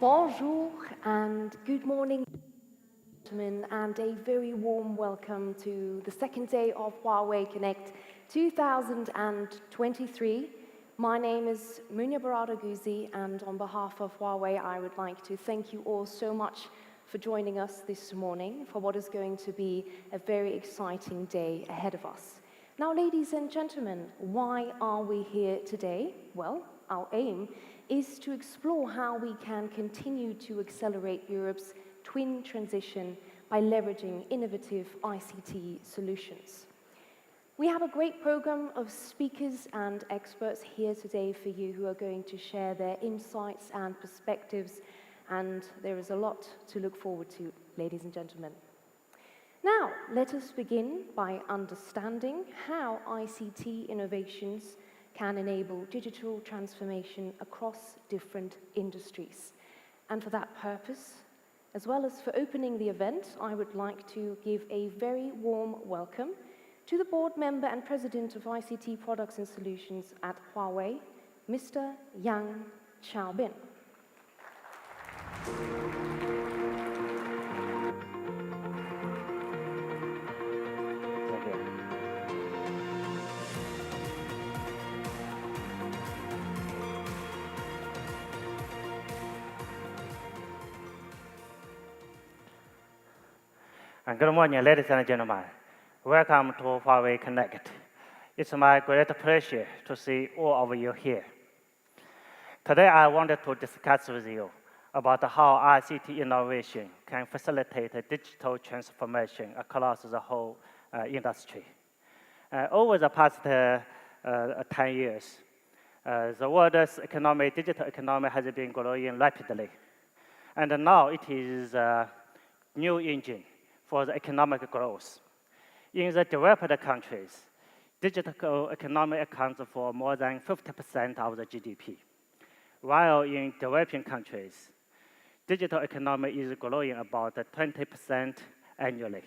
Bonjour and good morning, gentlemen, and a very warm welcome to the second day of Huawei Connect 2023. My name is Munya Barada Guzi, and on behalf of Huawei, I would like to thank you all so much for joining us this morning for what is going to be a very exciting day ahead of us. Now, ladies and gentlemen, why are we here today? Well, our aim is to explore how we can continue to accelerate Europe's twin transition by leveraging innovative ICT solutions. We have a great program of speakers and experts here today for you who are going to share their insights and perspectives, and there is a lot to look forward to, ladies and gentlemen. Now, let us begin by understanding how ICT innovations can enable digital transformation across different industries. And for that purpose, as well as for opening the event, I would like to give a very warm welcome to the board member and president of ICT Products and Solutions at Huawei, Mr. Yang Xiaobin. Good morning, ladies and gentlemen. Welcome to Huawei Connect. It's my great pleasure to see all of you here. Today, I wanted to discuss with you about how ICT innovation can facilitate digital transformation across the whole industry. Over the past 10 years, the world's digital economy has been growing rapidly. And now it is a new engine for the economic growth. In the developed countries, digital economy accounts for more than 50% of the GDP, while in developing countries, digital economy is growing about 20% annually.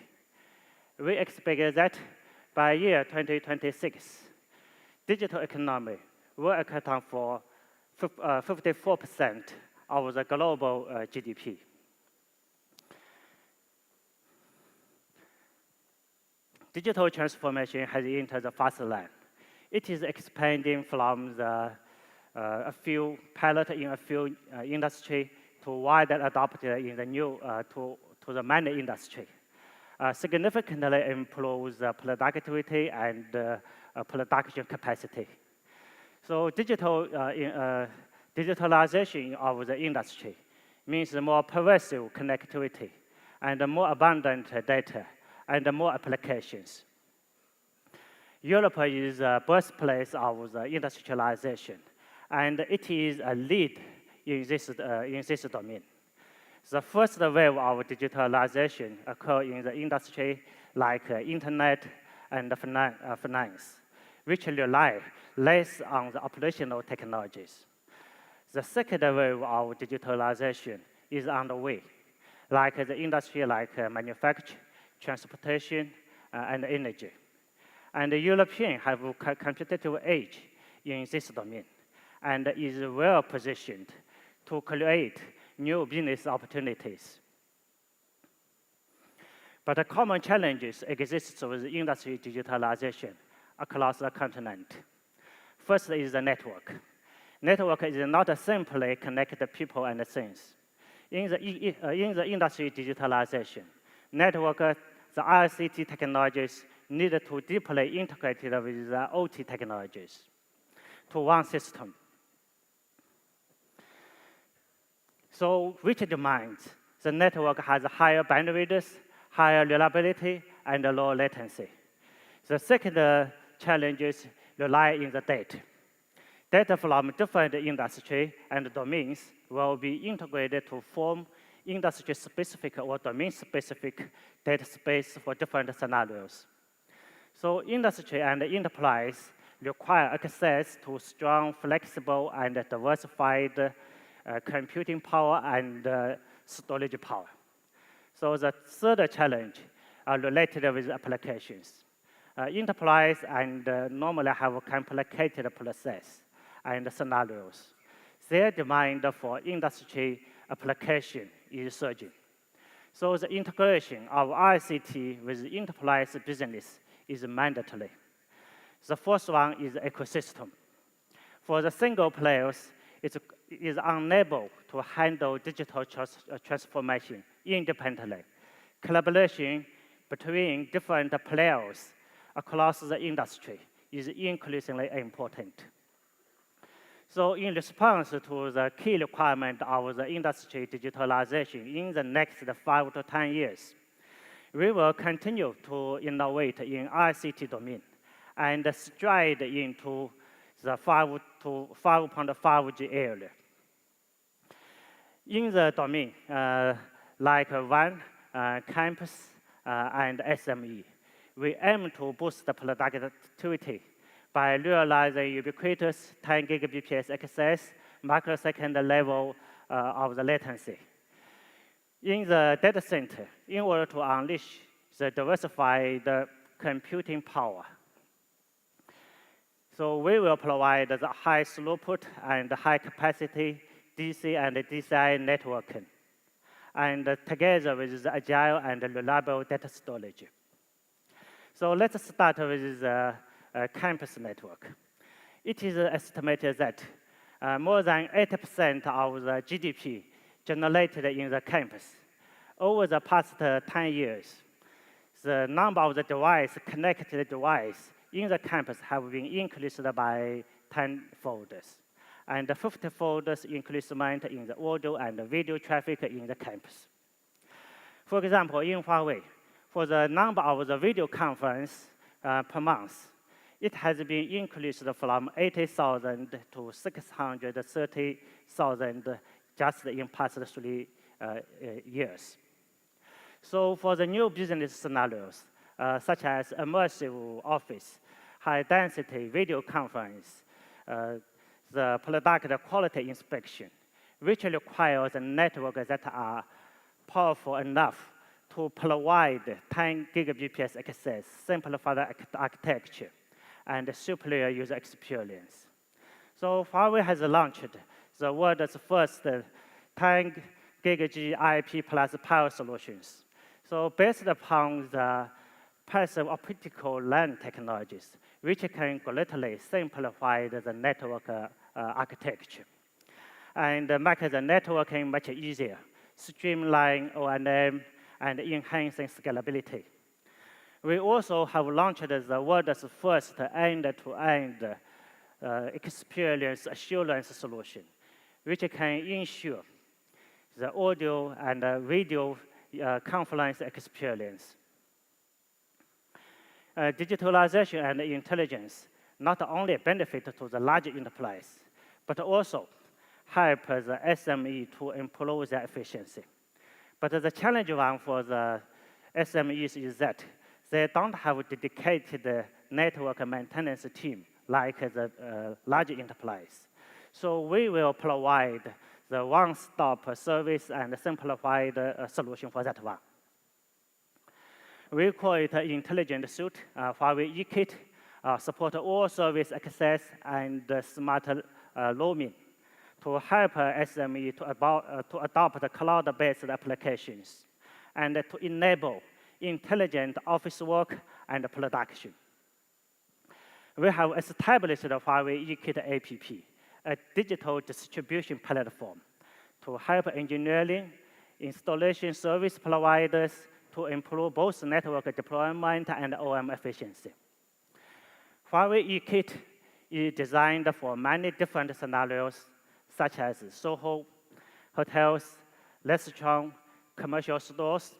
We expect that by year 2026, digital economy will account for 54% of the global GDP. Digital transformation has entered the fast lane. It is expanding from a few pilot in a few industry to widely adopted in the new to the many industry. Significantly improves productivity and production capacity. So digitalization of the industry means more pervasive connectivity and more abundant data and more applications. Europe is the birthplace of the industrialization, and it is a lead in this domain. The first wave of digitalization occurred in the industry like internet and finance, which rely less on the operational technologies. The second wave of digitalization is underway, like the industry like manufacturing, transportation, and energy. And the Europeans have a competitive edge in this domain and is well positioned to create new business opportunities. But the common challenges exist with industry digitalization across the continent. First is the network. Network is not simply connect people and things. In the industry digitalization, network, the ICT technologies need to deeply integrate with the OT technologies to one system. So, which demands the network has higher bandwidth, higher reliability, and low latency. The second challenges rely in the data. Data from different industry and domains will be integrated to form industry-specific or domain-specific data space for different scenarios. So industry and enterprise require access to strong, flexible, and diversified computing power and storage power. So the third challenge are related with applications. Enterprise and normally have a complicated process and scenarios. Their demand for industry application is surging. So the integration of ICT with enterprise business is mandatory. The first one is ecosystem. For the single players, it is unable to handle digital transformation independently. Collaboration between different players across the industry is increasingly important. So in response to the key requirement of the industry digitalization in the next 5 to 10 years, we will continue to innovate in ICT domain and stride into the 5.5G area. In the domain, like WAN, campus, and SME, we aim to boost the productivity by realizing ubiquitous 10 Gbps access, microsecond level of the latency. In the data center, in order to unleash the diversified computing power, so we will provide the high throughput and high capacity DC and DCI networking, and together with the agile and reliable data storage. So let's start with the campus network. It is estimated that more than 80% of the GDP generated in the campus. Over the past 10 years, the number of the connected devices in the campus have been increased by 10-fold, and 50-fold increasement in the audio and video traffic in the campus. For example, in Huawei, for the number of the video conference per month, it has been increased from 80,000 to 630,000 just in past 3 years. So for the new business scenarios, such as immersive office, high-density video conference, the product quality inspection, which requires a network that are powerful enough to provide 10 Gbps access, simplify the architecture, and superior user experience. So Huawei has launched the world's first 10 GHz IP plus power solutions. So based upon the passive optical LAN technologies, which can greatly simplify the network architecture and make the networking much easier, streamline O&M, and enhancing scalability. We also have launched the world's first end-to-end experience assurance solution, which can ensure the audio and video conference experience. Digitalization and intelligence not only benefit to the large enterprise, but also help the SME to improve their efficiency. But the challenge one for the SMEs is that they don't have a dedicated network maintenance team like the large enterprise. So we will provide the one-stop service and simplified solution for that one. We call it Intelligent Suite, Huawei eKit, support all service access and smart roaming to help SME to adopt the cloud-based applications and to enable intelligent office work and production. We have established the Huawei eKit app, a digital distribution platform to help engineering, installation service providers to improve both network deployment and OM efficiency. Huawei eKit is designed for many different scenarios, such as Soho, hotels, restaurants, commercial stores.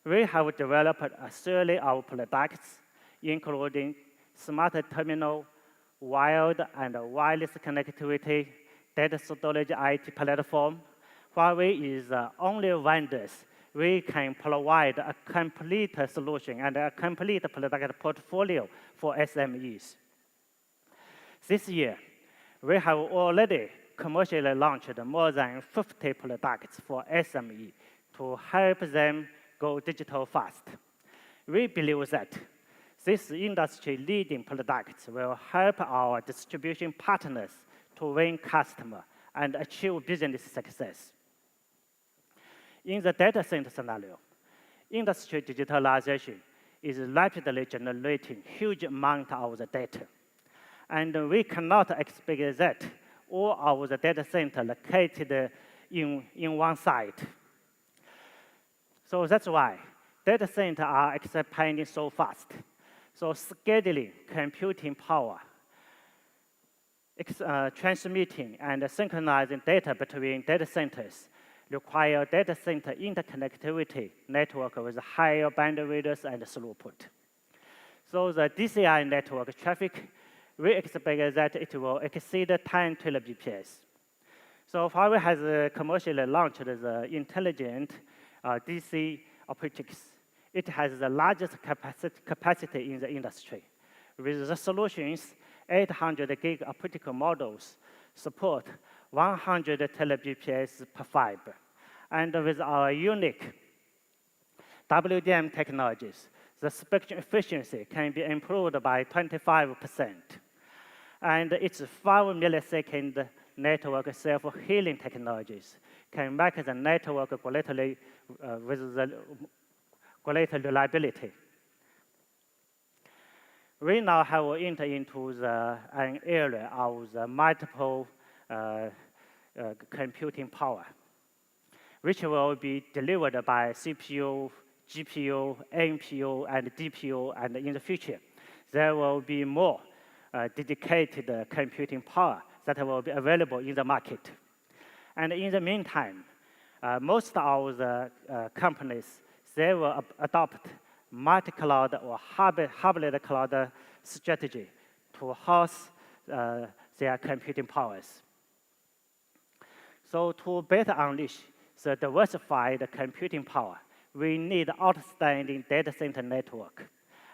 We have developed a series of products, including smart terminal, wired and wireless connectivity, data storage IT platform. Huawei is the only vendors we can provide a complete solution and a complete product portfolio for SMEs. This year, we have already commercially launched more than 50 products for SME to help them go digital fast. We believe that these industry-leading products will help our distribution partners to win customers and achieve business success. In the data center scenario, industry digitalization is rapidly generating huge amount of the data. And we cannot expect that all of the data center located in one site. So that's why data centers are expanding so fast. So scheduling computing power, transmitting and synchronizing data between data centers require data center interconnectivity network with higher bandwidth and throughput. So the DCI network traffic, we expect that it will exceed 10 Tbps. So Huawei has commercially launched the intelligent DC optics. It has the largest capacity in the industry. With the solutions, 800 gig optical modules support 100 Tbps per fiber. And with our unique WDM technologies, the spectrum efficiency can be improved by 25%. And its 5 millisecond network self-healing technologies can make the network greatly with the greater reliability. We now have entered into an area of the multiple computing power, which will be delivered by CPU, GPU, NPU, and DPU, and in the future, there will be more dedicated computing power that will be available in the market. And in the meantime, most of the companies, they will adopt multi-cloud or hybrid cloud strategy to house their computing powers. So to better unleash the diversified computing power, we need outstanding data center network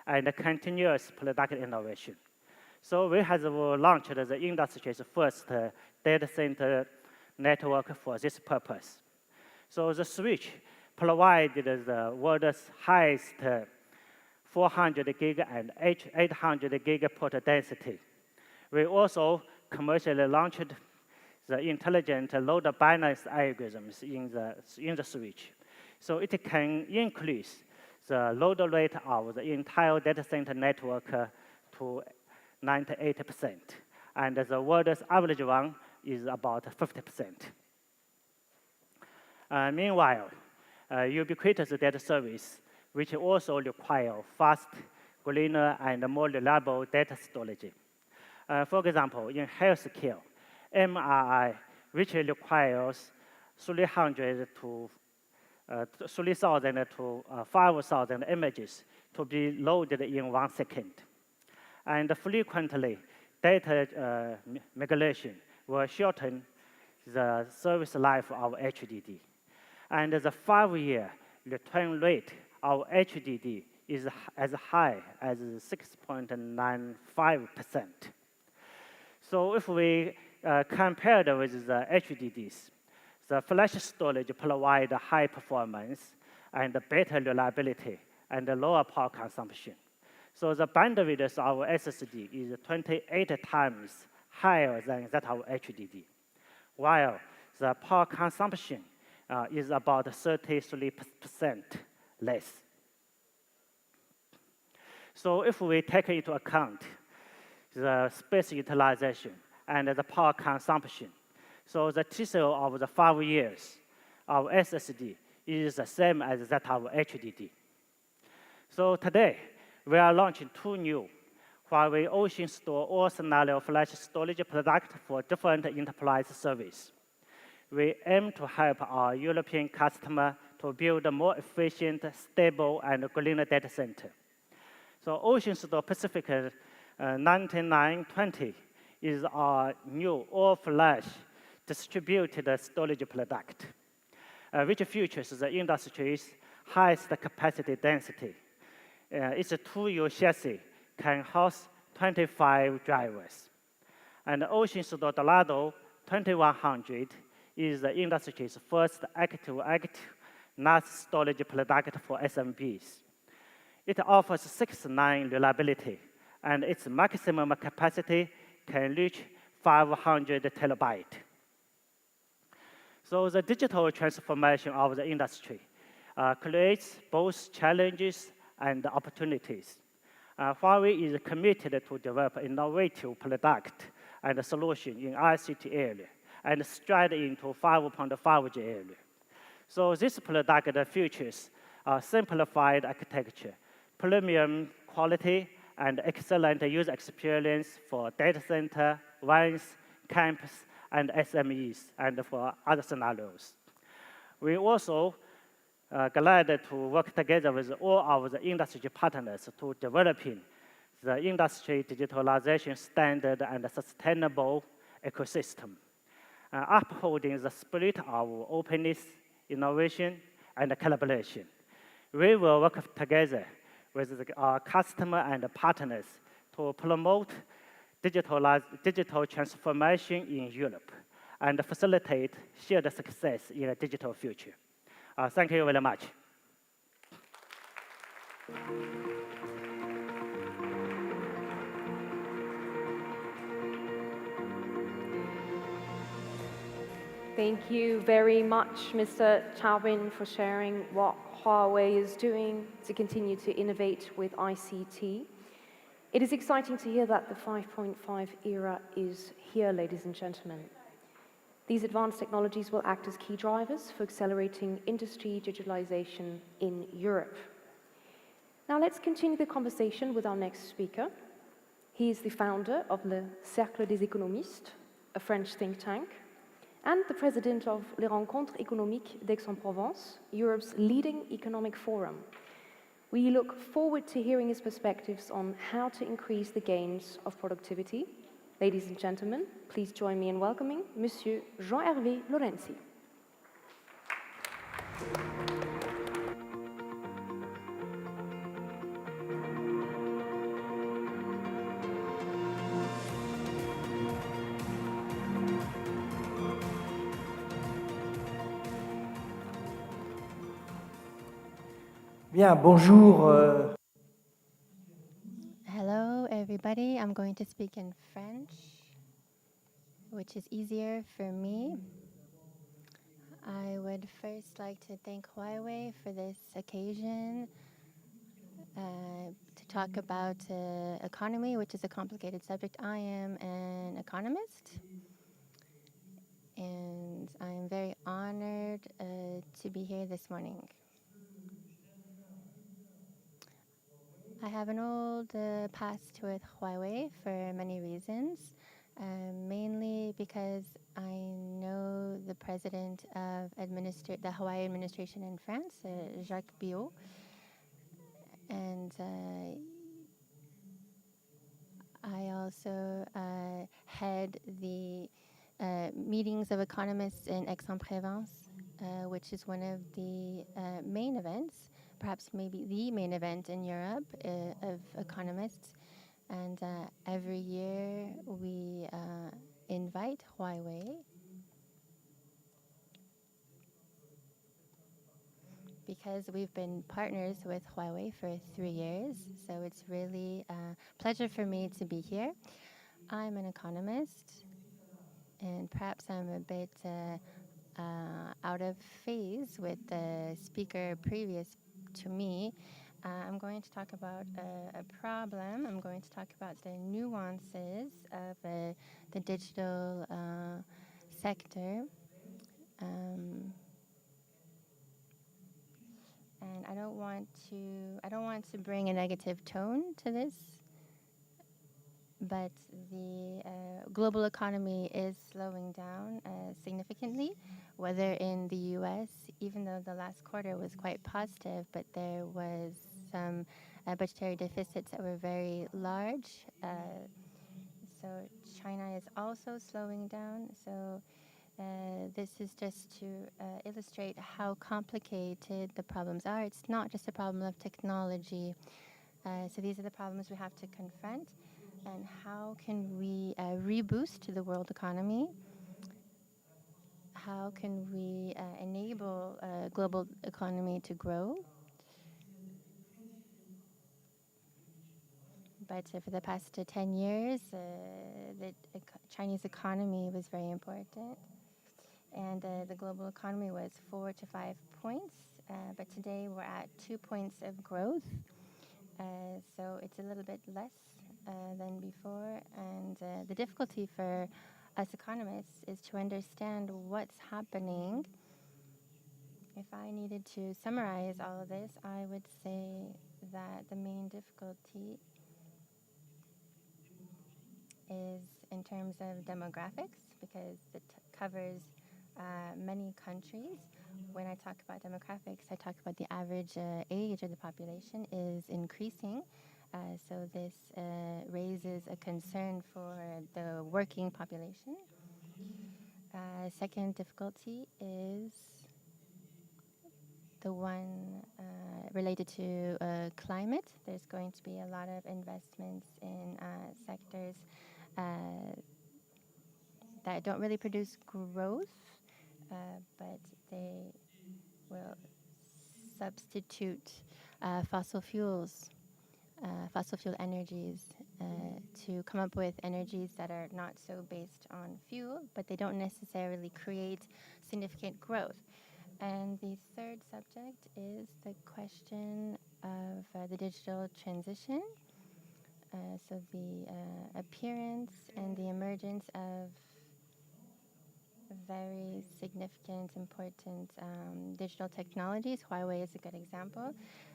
and continuous product innovation. So we have launched the industry's first data center network for this purpose. So the switch provided the world's highest 400 gig and 800 gig port density. We also commercially launched the intelligent load balance algorithms in the switch. So it can increase the load rate of the entire data center network to 98%. And the world's average one is about 50%. Meanwhile, ubiquitous data service, which also require fast, greener, and more reliable data storage. For example, in healthcare, MRI, which requires 3,000 to 5,000 images to be loaded in 1 second. And frequently, data migration will shorten the service life of HDD. And the 5-year return rate of HDD is as high as 6.95%. So if we compared with the HDDs, the flash storage provides high performance and better reliability and lower power consumption. So the bandwidth of SSD is 28 times higher than that of HDD, while the power consumption is about 33% less. So if we take into account the space utilization and the power consumption, so the TCO of the 5 years of SSD is the same as that of HDD. So today, we are launching 2 new Huawei Ocean Store all-scenario flash storage products for different enterprise service. We aim to help our European customer to build a more efficient, stable, and greener data center. So Ocean Store Pacific 9920 is our new all-flash distributed storage product, which features the industry's highest capacity density. Its 2U chassis can house 25 drivers. And Ocean Store Dorado 2100 is the industry's first active NAS storage product for SMBs. It offers 6-9 reliability, and its maximum capacity can reach 500 terabytes. So the digital transformation of the industry creates both challenges and opportunities. Huawei is committed to develop innovative product and solution in ICT area and stride into 5.5G area. So this product features simplified architecture, premium quality, and excellent user experience for data center, vans, campus, and SMEs, and for other scenarios. We also glad to work together with all of the industry partners to developing the industry digitalization standard and sustainable ecosystem, upholding the spirit of openness, innovation, and collaboration. We will work together with our customer and partners to promote digital transformation in Europe and facilitate shared success in a digital future. Thank you very much. Thank you very much, Mr. Chaubin, for sharing what Huawei is doing to continue to innovate with ICT. It is exciting to hear that the 5.5 era is here, ladies and gentlemen. These advanced technologies will act as key drivers for accelerating industry digitalization in Europe. Now let's continue the conversation with our next speaker. He is the founder of Le Cercle des Économistes, a French think tank, and the president of Les Rencontres Économiques d'Aix-en-Provence, Europe's leading economic forum. We look forward to hearing his perspectives on how to increase the gains of productivity. Ladies and gentlemen, please join me in welcoming Monsieur Jean-Hervé Lorenzi. Bien, bonjour. Hello, everybody. I'm going to speak in French, which is easier for me. I would first like to thank Huawei for this occasion to talk about economy, which is a complicated subject. I am an economist, and I am very honored to be here this morning. I have an old past with Huawei for many reasons, mainly because I know the president of the Huawei administration in France, Jacques Biot, and I also head the meetings of economists in Aix-en-Provence, which is one of the main events, perhaps maybe the main event in Europe of economists. And every year we invite Huawei because we've been partners with Huawei for 3 years. So it's really a pleasure for me to be here. I'm an economist, and perhaps I'm a bit out of phase with the speaker previous to me. I'm going to talk about a problem. I'm going to talk about the nuances of the digital sector. And I don't want to bring a negative tone to this, but the global economy is slowing down significantly, whether in the US, even though the last quarter was quite positive, but there was some budgetary deficits that were very large. So China is also slowing down. So this is just to illustrate how complicated the problems are. It's not just a problem of technology. So these are the problems we have to confront. And how can we reboost the world economy? How can we enable global economy to grow? But for the past 10 years, the Chinese economy was very important. and the global economy was 4 to 5 points, but today we're at 2 points of growth. So it's a little bit less than before, and the difficulty for us economists is to understand what's happening. If I needed to summarize all of this, I would say that the main difficulty is in terms of demographics, because it covers many countries. When I talk about demographics, I talk about the average age of the population is increasing. So this raises a concern for the working population. Second difficulty is the one related to climate. There's going to be a lot of investments in sectors that don't really produce growth, but they will substitute fossil fuels, fossil fuel energies, to come up with energies that are not so based on fuel, but they don't necessarily create significant growth. And the third subject is the question of the digital transition. So the appearance and the emergence of very significant, important digital technologies. Huawei is a good example,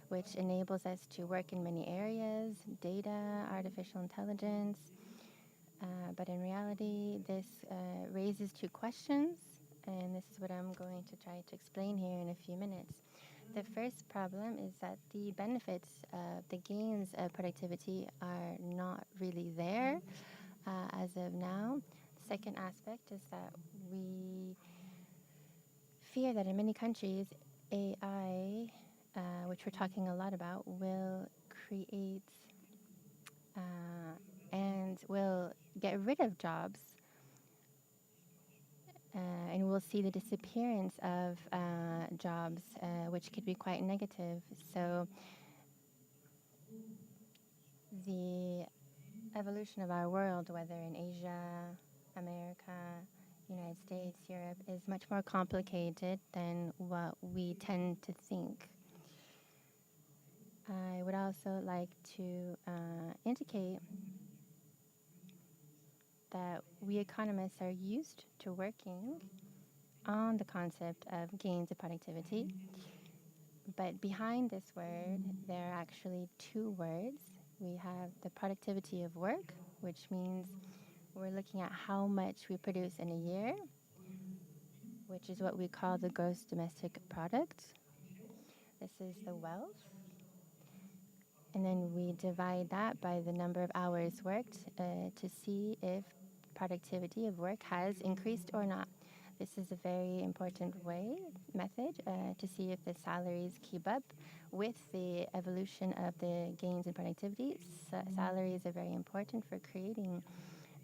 which enables us to work in many areas, data, artificial intelligence. But in reality, this raises two questions, and this is what I'm going to try to explain here in a few minutes. The first problem is that the benefits, the gains of productivity are not really there as of now. The second aspect is that we fear that in many countries, AI, which we're talking a lot about, will create and will get rid of jobs, and we'll see the disappearance of jobs, which could be quite negative. So the evolution of our world, whether in Asia, America, United States, Europe, is much more complicated than what we tend to think. I would also like to indicate that we economists are used to working on the concept of gains of productivity. But behind this word, there are actually two words. We have the productivity of work, which means we're looking at how much we produce in a year, which is what we call the gross domestic product. This is the wealth. And then we divide that by the number of hours worked to see if productivity of work has increased or not. This is a very important method to see if the salaries keep up with the evolution of the gains in productivity. Salaries are very important for creating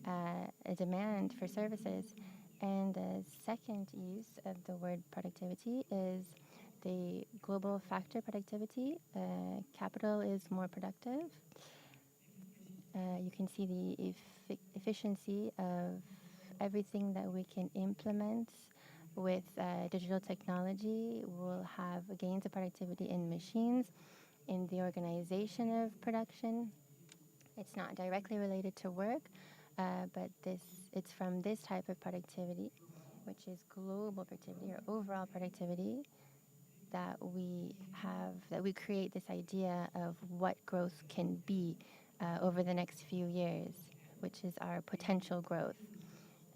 a demand for services. And the second use of the word productivity is the global factor productivity. Capital is more productive. You can see the efficiency of everything that we can implement with digital technology. Will have gains of productivity in machines, in the organization of production. It's not directly related to work, but it's from this type of productivity, which is global productivity or overall productivity, that we create this idea of what growth can be over the next few years, which is our potential growth.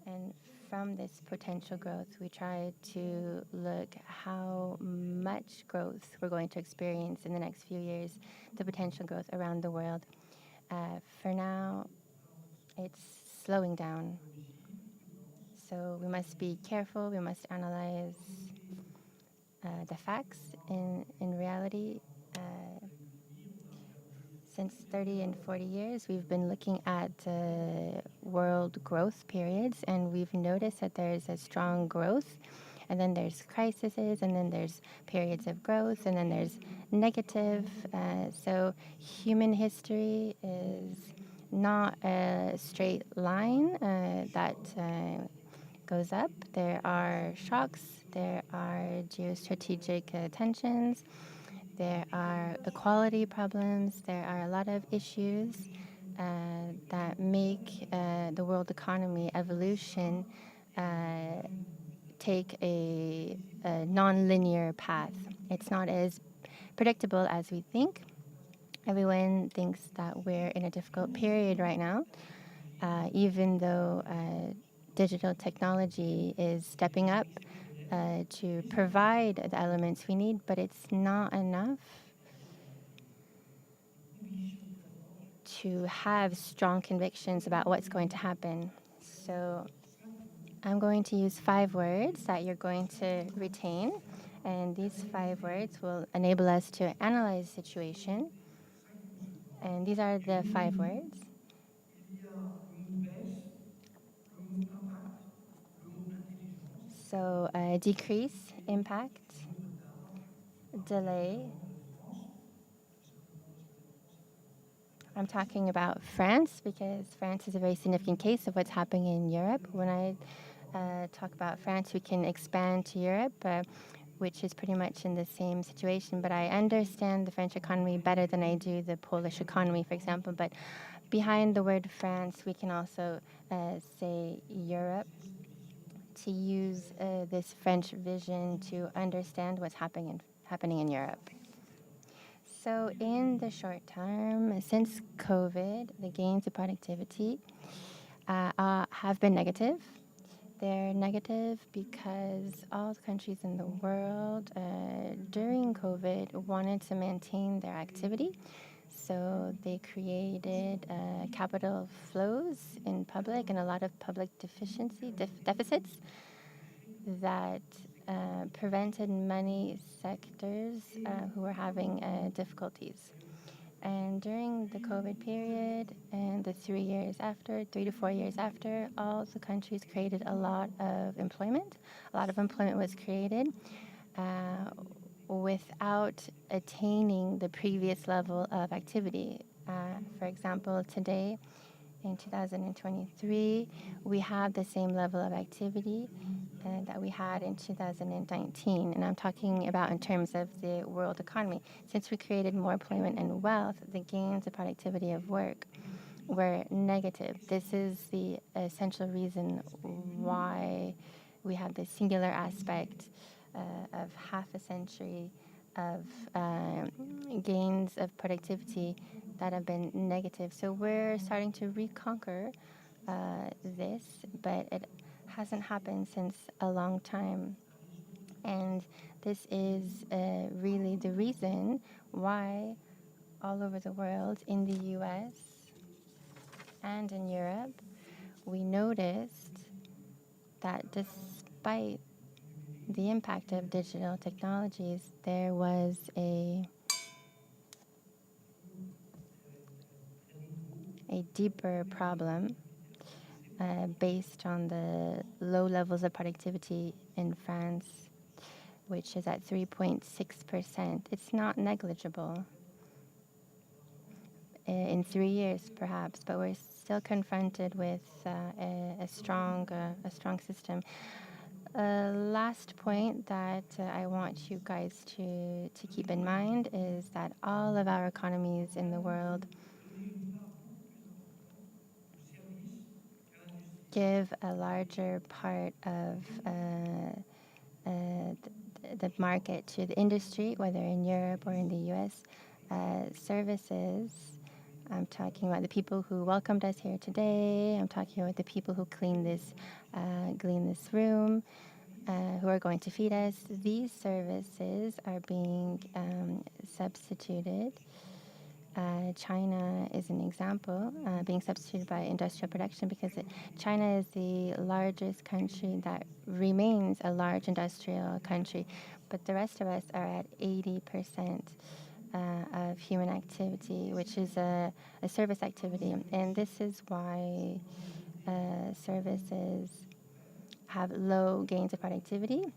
And from this potential growth, we try to look how much growth we're going to experience in the next few years, the potential growth around the world. For now, it's slowing down. So we must be careful, we must analyze the facts. In reality, since 30 and 40 years, we've been looking at world growth periods, and we've noticed that there's a strong growth, and then there's crises, and then there's periods of growth, and then there's negative. So human history is not a straight line that goes up, there are shocks, there are geostrategic tensions, there are equality problems, there are a lot of issues that make the world economy evolution take a non-linear path. It's not as predictable as we think. Everyone thinks that we're in a difficult period right now, even though digital technology is stepping up to provide the elements we need, but it's not enough to have strong convictions about what's going to happen. So I'm going to use 5 words that you're going to retain, and these 5 words will enable us to analyze the situation. And these are the 5 words. So decrease, impact, delay. I'm talking about France because France is a very significant case of what's happening in Europe. When I talk about France, we can expand to Europe, which is pretty much in the same situation. But I understand the French economy better than I do the Polish economy, for example. But behind the word France, we can also say Europe, to use this French vision to understand what's happening in Europe. So in the short term, since COVID, the gains of productivity have been negative. They're negative because all the countries in the world during COVID wanted to maintain their activity. So they created capital flows in public and a lot of public deficits that prevented many sectors who were having difficulties. And during the COVID period and the 3 to 4 years after, all the countries created a lot of employment. A lot of employment was created without attaining the previous level of activity. For example, today, in 2023, we have the same level of activity that we had in 2019. And I'm talking about in terms of the world economy. Since we created more employment and wealth, the gains of productivity of work were negative. This is the essential reason why we have this singular aspect of half a century of gains of productivity that have been negative. So we're starting to reconquer this, but it hasn't happened since a long time. And this is really the reason why all over the world, in the US and in Europe, we noticed that despite the impact of digital technologies, there was a deeper problem based on the low levels of productivity in France, which is at 3.6%. It's not negligible in 3 years, perhaps, but we're still confronted with a strong system. Last point that I want you guys to keep in mind is that all of our economies in the world give a larger part of the market to the industry, whether in Europe or in the US. Services, I'm talking about the people who welcomed us here today. I'm talking about the people who clean this room, who are going to feed us. These services are being substituted. China is an example, being substituted by industrial production because China is the largest country that remains a large industrial country, but the rest of us are at 80% of human activity, which is a service activity. And this is why services have low gains of productivity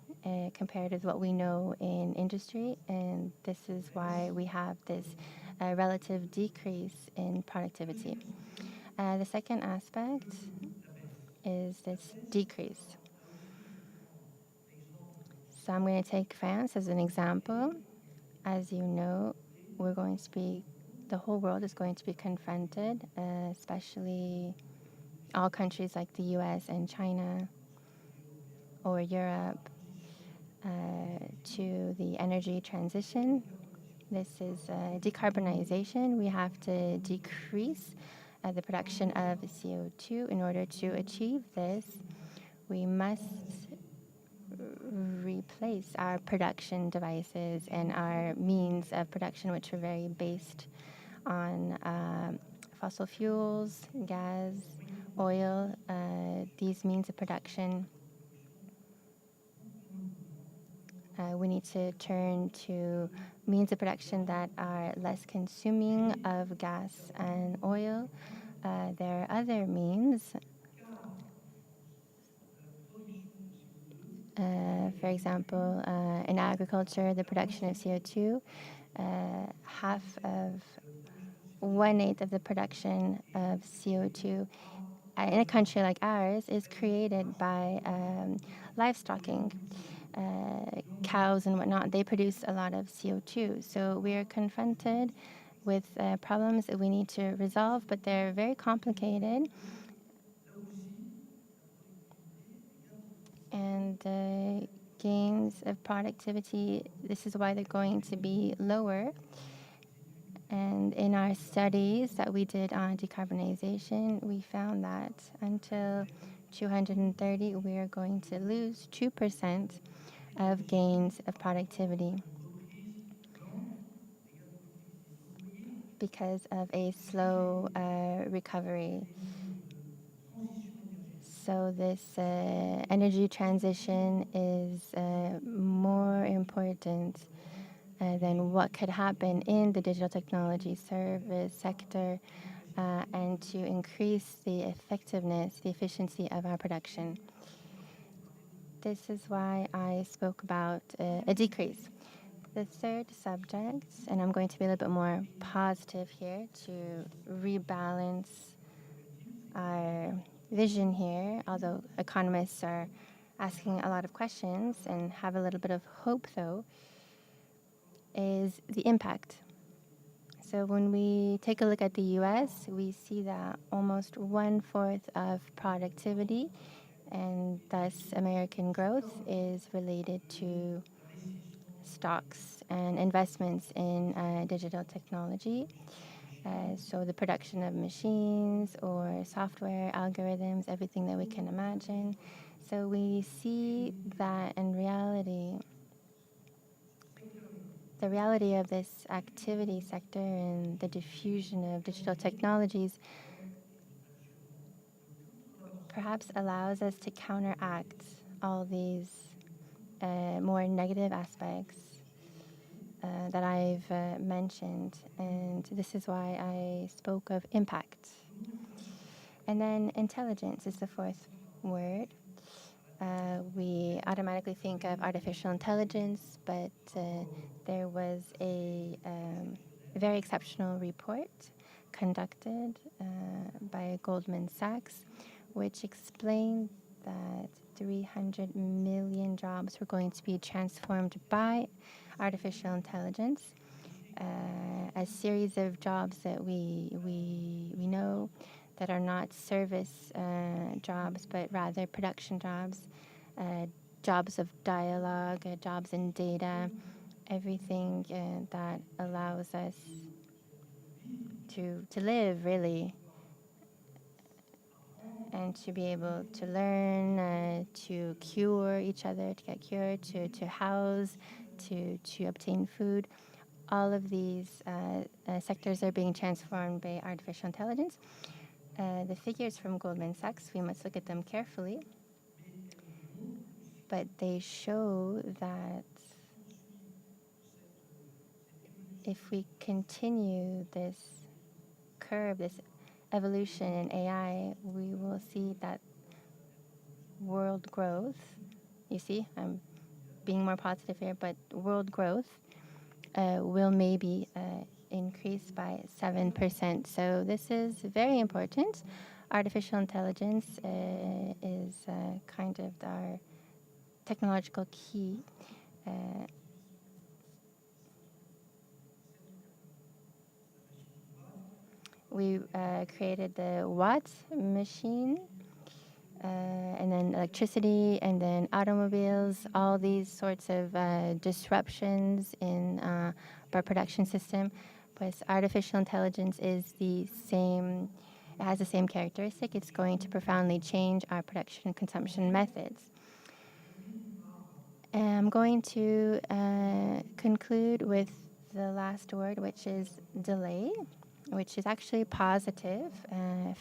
compared with what we know in industry. And this is why we have this relative decrease in productivity. The second aspect is this decrease. So I'm going to take France as an example. As you know, the whole world is going to be confronted, especially all countries like the US and China or Europe, to the energy transition. This is decarbonization. We have to decrease the production of CO2. In order to achieve this, we must replace our production devices and our means of production, which are very based on fossil fuels, gas, oil, these means of production. We need to turn to means of production that are less consuming of gas and oil. There are other means. For example, in agriculture, the production of CO2, half of 1/8 of the production of CO2 in a country like ours is created by livestocking. Cows and whatnot, they produce a lot of CO2. So we are confronted with problems that we need to resolve, but they're very complicated. And the gains of productivity, this is why they're going to be lower. And in our studies that we did on decarbonization, we found that until 230, we are going to lose 2% of gains of productivity because of a slow recovery. So this energy transition is more important than what could happen in the digital technology service sector and to increase the effectiveness, the efficiency of our production. This is why I spoke about a decrease. The third subject, and I'm going to be a little bit more positive here to rebalance our vision here, although economists are asking a lot of questions and have a little bit of hope, though, is the impact. So when we take a look at the US, we see that almost 1/4 of productivity and thus American growth is related to stocks and investments in digital technology. So the production of machines or software, algorithms, everything that we can imagine. So we see that in reality, the reality of this activity sector and the diffusion of digital technologies perhaps allows us to counteract all these more negative aspects that I've mentioned. And this is why I spoke of impact. And then intelligence is the fourth word. We automatically think of artificial intelligence, but there was a very exceptional report conducted by Goldman Sachs, which explained that 300 million jobs were going to be transformed by artificial intelligence. A series of jobs that we know that are not service jobs, but rather production jobs, jobs of dialogue, jobs in data, everything that allows us to live, really, and to be able to learn, to cure each other, to get cured, to house, to obtain food. All of these sectors are being transformed by artificial intelligence. The figures from Goldman Sachs, we must look at them carefully, but they show that if we continue this curve, this evolution in AI, we will see that world growth, you see, I'm being more positive here, but world growth will maybe increase by 7%. So this is very important. Artificial intelligence is kind of our technological key. We created the Watt machine, and then electricity, and then automobiles, all these sorts of disruptions in our production system. But artificial intelligence is the same, it has the same characteristic. It's going to profoundly change our production and consumption methods. And I'm going to conclude with the last word, which is delay, which is actually positive.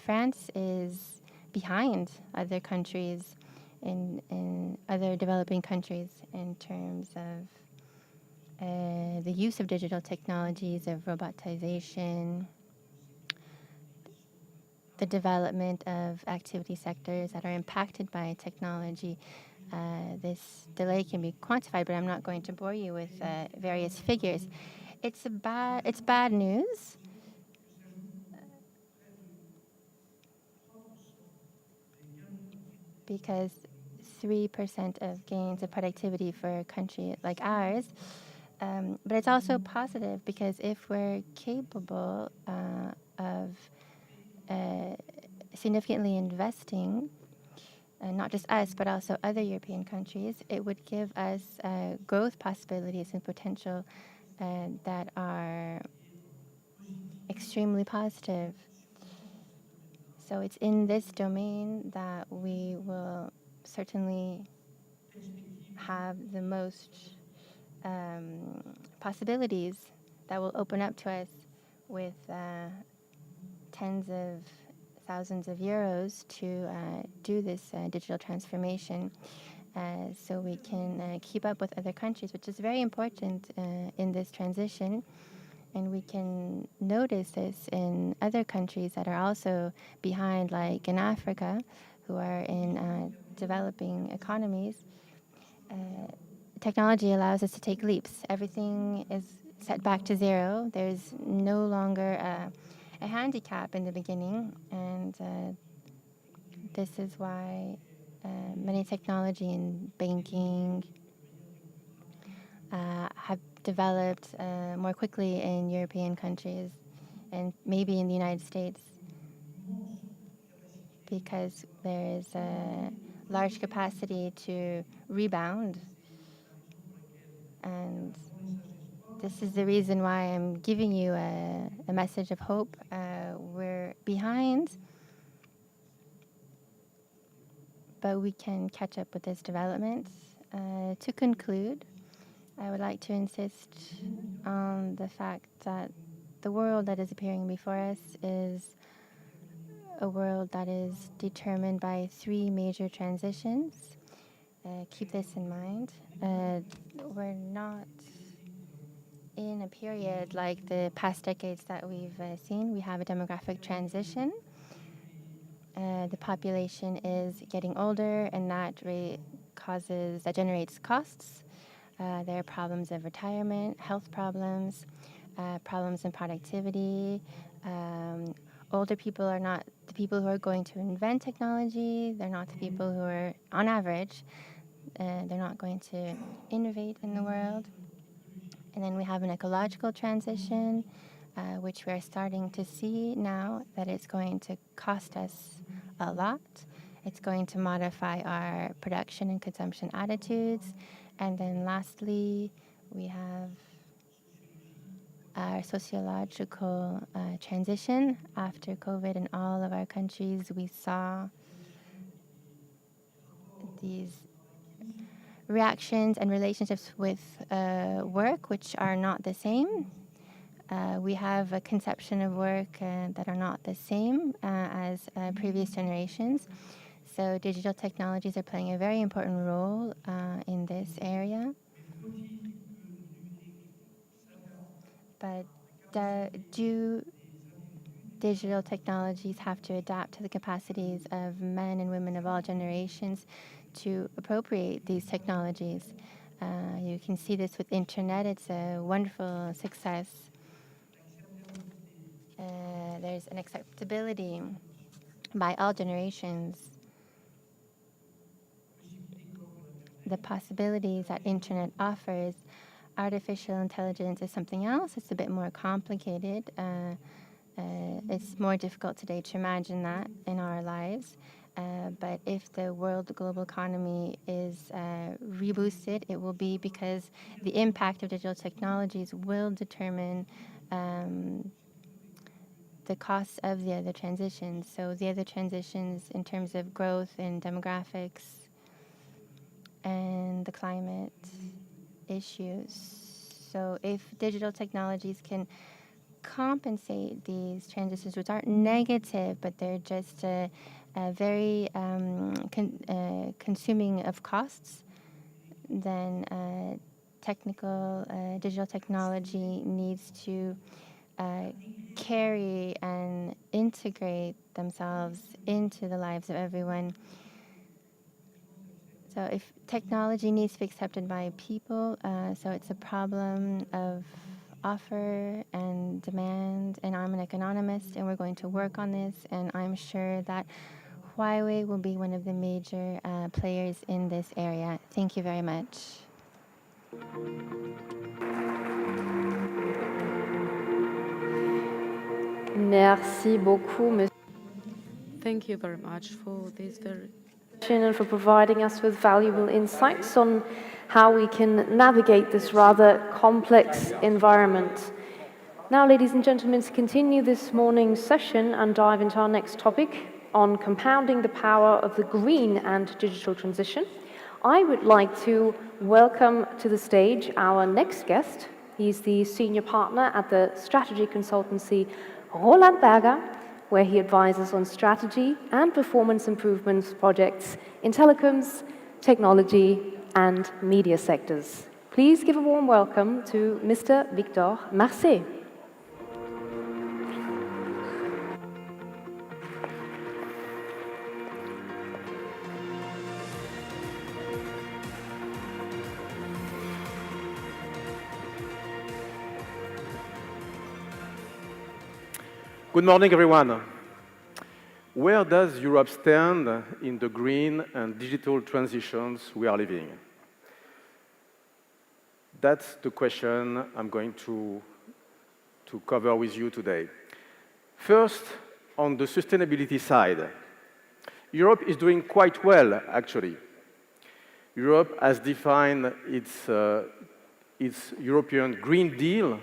France is behind other countries in other developing countries in terms of the use of digital technologies, of robotization, the development of activity sectors that are impacted by technology. This delay can be quantified, but I'm not going to bore you with various figures. It's bad news. Because 3% of gains of productivity for a country like ours. But it's also positive because if we're capable of significantly investing, not just us, but also other European countries, it would give us growth possibilities and potential that are extremely positive. So it's in this domain that we will certainly have the most possibilities that will open up to us with tens of thousands of euros to do this digital transformation so we can keep up with other countries, which is very important in this transition. And we can notice this in other countries that are also behind, like in Africa, who are in developing economies. Technology allows us to take leaps. Everything is set back to zero. There's no longer a handicap in the beginning, and this is why many technology in banking have developed more quickly in European countries and maybe in the United States because there is a large capacity to rebound. And this is the reason why I'm giving you a message of hope. We're behind, but we can catch up with this development. To conclude, I would like to insist on the fact that the world that is appearing before us is a world that is determined by three major transitions. Keep this in mind. We're not in a period like the past decades that we've seen. We have a demographic transition. The population is getting older, and that generates costs. There are problems of retirement, health problems, problems in productivity. Older people are not the people who are going to invent technology. They're not the people who are, on average, they're not going to innovate in the world. And then we have an ecological transition, which we're starting to see now that it's going to cost us a lot. It's going to modify our production and consumption attitudes. And then lastly, we have our sociological transition. After COVID in all of our countries, we saw these reactions and relationships with work which are not the same. We have a conception of work that are not the same as previous generations. So digital technologies are playing a very important role in this area. But do digital technologies have to adapt to the capacities of men and women of all generations to appropriate these technologies? You can see this with internet. It's a wonderful success. There's an acceptability by all generations. the possibilities that internet offers. Artificial intelligence is something else. It's a bit more complicated. It's more difficult today to imagine that in our lives. But if the world global economy is reboosted, it will be because the impact of digital technologies will determine the costs of the other transitions. So the other transitions in terms of growth and demographics and the climate issues. So if digital technologies can compensate these transitions, which aren't negative, but they're just very consuming of costs, then digital technology needs to carry and integrate themselves into the lives of everyone. So if technology needs to be accepted by people, so it's a problem of offer and demand, and I'm an economist, and we're going to work on this, and I'm sure that Huawei will be one of the major players in this area. Thank you very much. Merci beaucoup, Monsieur. Thank you very much for this very And for providing us with valuable insights on how we can navigate this rather complex environment. Now, ladies and gentlemen, to continue this morning's session and dive into our next topic on compounding the power of the green and digital transition, I would like to welcome to the stage our next guest. He's the senior partner at the strategy consultancy Roland Berger, where he advises on strategy and performance improvements projects in telecoms, technology, and media sectors. Please give a warm welcome to Mr. Victor Marcet. Good morning, everyone. Where does Europe stand in the green and digital transitions we are living? That's the question I'm going to cover with you today. First, on the sustainability side, Europe is doing quite well, actually. Europe has defined its European Green Deal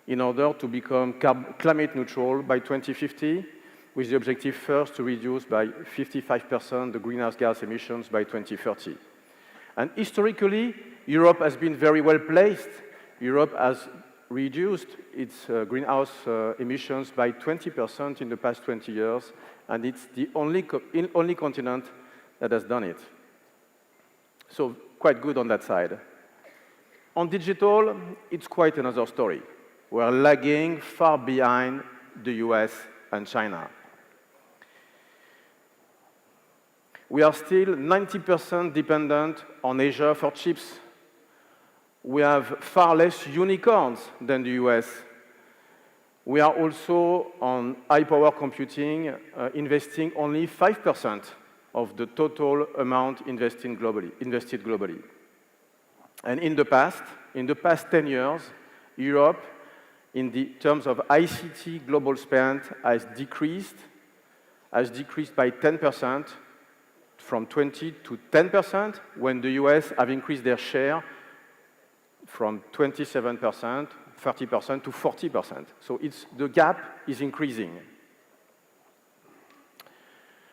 in order to become climate neutral by 2050, with the objective first to reduce by 55% the greenhouse gas emissions by 2030. And historically, Europe has been very well placed. Europe has reduced its greenhouse emissions by 20% in the past 20 years, and it's the only continent that has done it. So quite good on that side. On digital, it's quite another story. We're lagging far behind the US and China. We are still 90% dependent on Asia for chips. We have far less unicorns than the US. We are also on high-power computing, investing only 5% of the total amount invested globally. And in the past 10 years, Europe, in the terms of ICT global spend, has decreased by 10%, from 20 to 10%, when the US have increased their share from 27%, 30% to 40%. So the gap is increasing.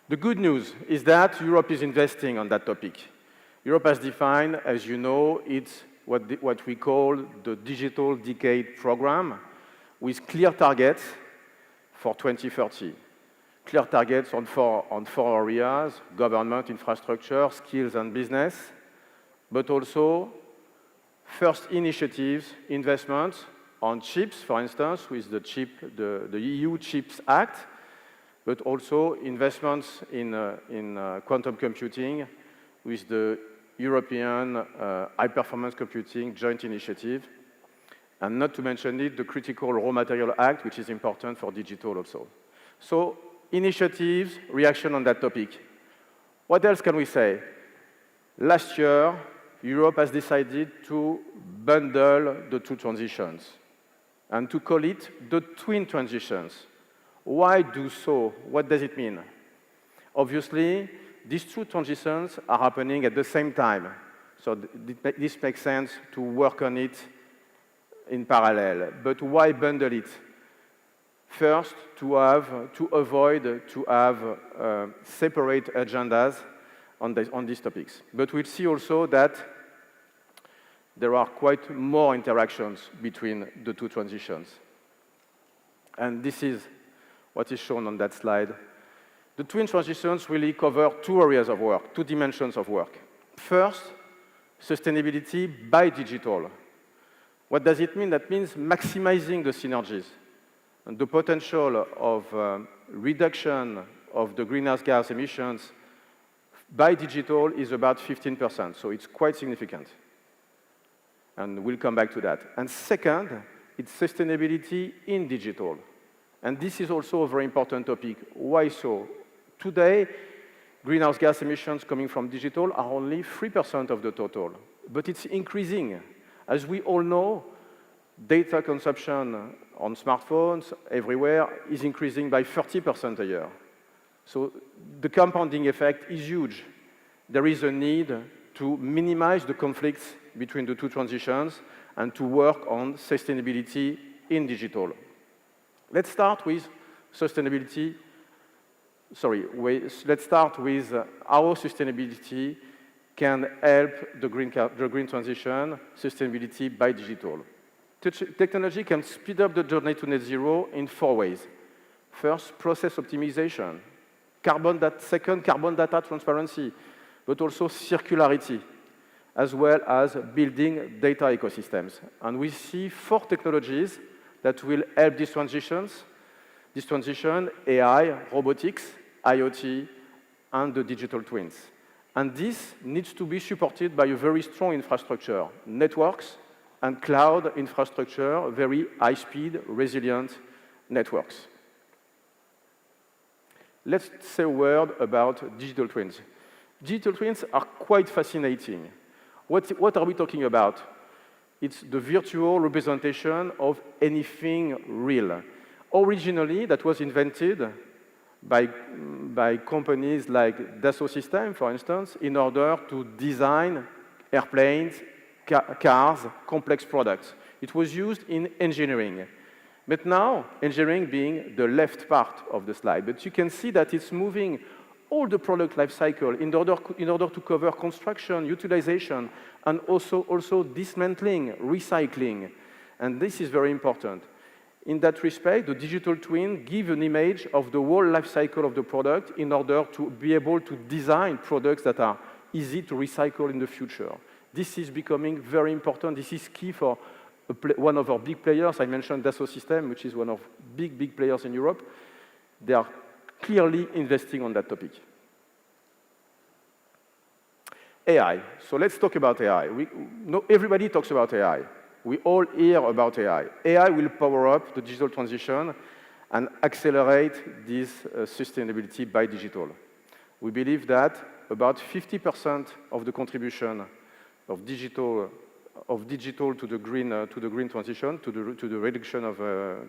The good news is that Europe is investing on that topic. Europe has defined, as you know, it's what we call the Digital Decade Program, with clear targets for 2030. Clear targets on four areas: government, infrastructure, skills and business, but also first initiatives, investments on chips, for instance, with the EU Chips Act, but also investments in quantum computing with the European High-Performance Computing Joint Initiative, and not to mention the Critical Raw Material Act, which is important for digital also. So initiatives, reaction on that topic. What else can we say? Last year, Europe has decided to bundle the two transitions and to call it the twin transitions. Why do so? What does it mean? Obviously, these two transitions are happening at the same time. So this makes sense to work on it in parallel. But why bundle it? First, to avoid to have separate agendas on these topics. But we'll see also that there are quite more interactions between the two transitions. And this is what is shown on that slide. The twin transitions really cover two areas of work, two dimensions of work. First, sustainability by digital. What does it mean? That means maximizing the synergies. And the potential of reduction of the greenhouse gas emissions by digital is about 15%, so it's quite significant. And we'll come back to that. And second, it's sustainability in digital. And this is also a very important topic. Why so? Today, greenhouse gas emissions coming from digital are only 3% of the total, but it's increasing. As we all know, data consumption on smartphones everywhere is increasing by 30% a year. So the compounding effect is huge. There is a need to minimize the conflicts between the two transitions and to work on sustainability in digital. Let's start with sustainability. Let's start with how sustainability can help the green transition, sustainability by digital. Technology can speed up the journey to net zero in 4 ways. First, process optimization. Second, carbon data transparency, but also circularity, as well as building data ecosystems. And we see 4 technologies that will help this transition: AI, robotics, IoT, and the digital twins. And this needs to be supported by a very strong infrastructure, networks and cloud infrastructure, very high-speed, resilient networks. Let's say a word about digital twins. Digital twins are quite fascinating. What are we talking about? It's the virtual representation of anything real. Originally, that was invented by companies like Dassault Systèmes, for instance, in order to design airplanes, cars, complex products. It was used in engineering. But now, engineering being the left part of the slide, but you can see that it's moving all the product life cycle in order to cover construction, utilization, and also dismantling, recycling. And this is very important. In that respect, the digital twin gives an image of the whole life cycle of the product in order to be able to design products that are easy to recycle in the future. This is becoming very important. This is key for one of our big players. I mentioned Dassault Systèmes, which is one of big players in Europe. They are clearly investing on that topic. AI. So let's talk about AI. Everybody talks about AI. We all hear about AI. AI will power up the digital transition and accelerate this sustainability by digital. We believe that about 50% of the contribution of digital to the green transition, to the reduction of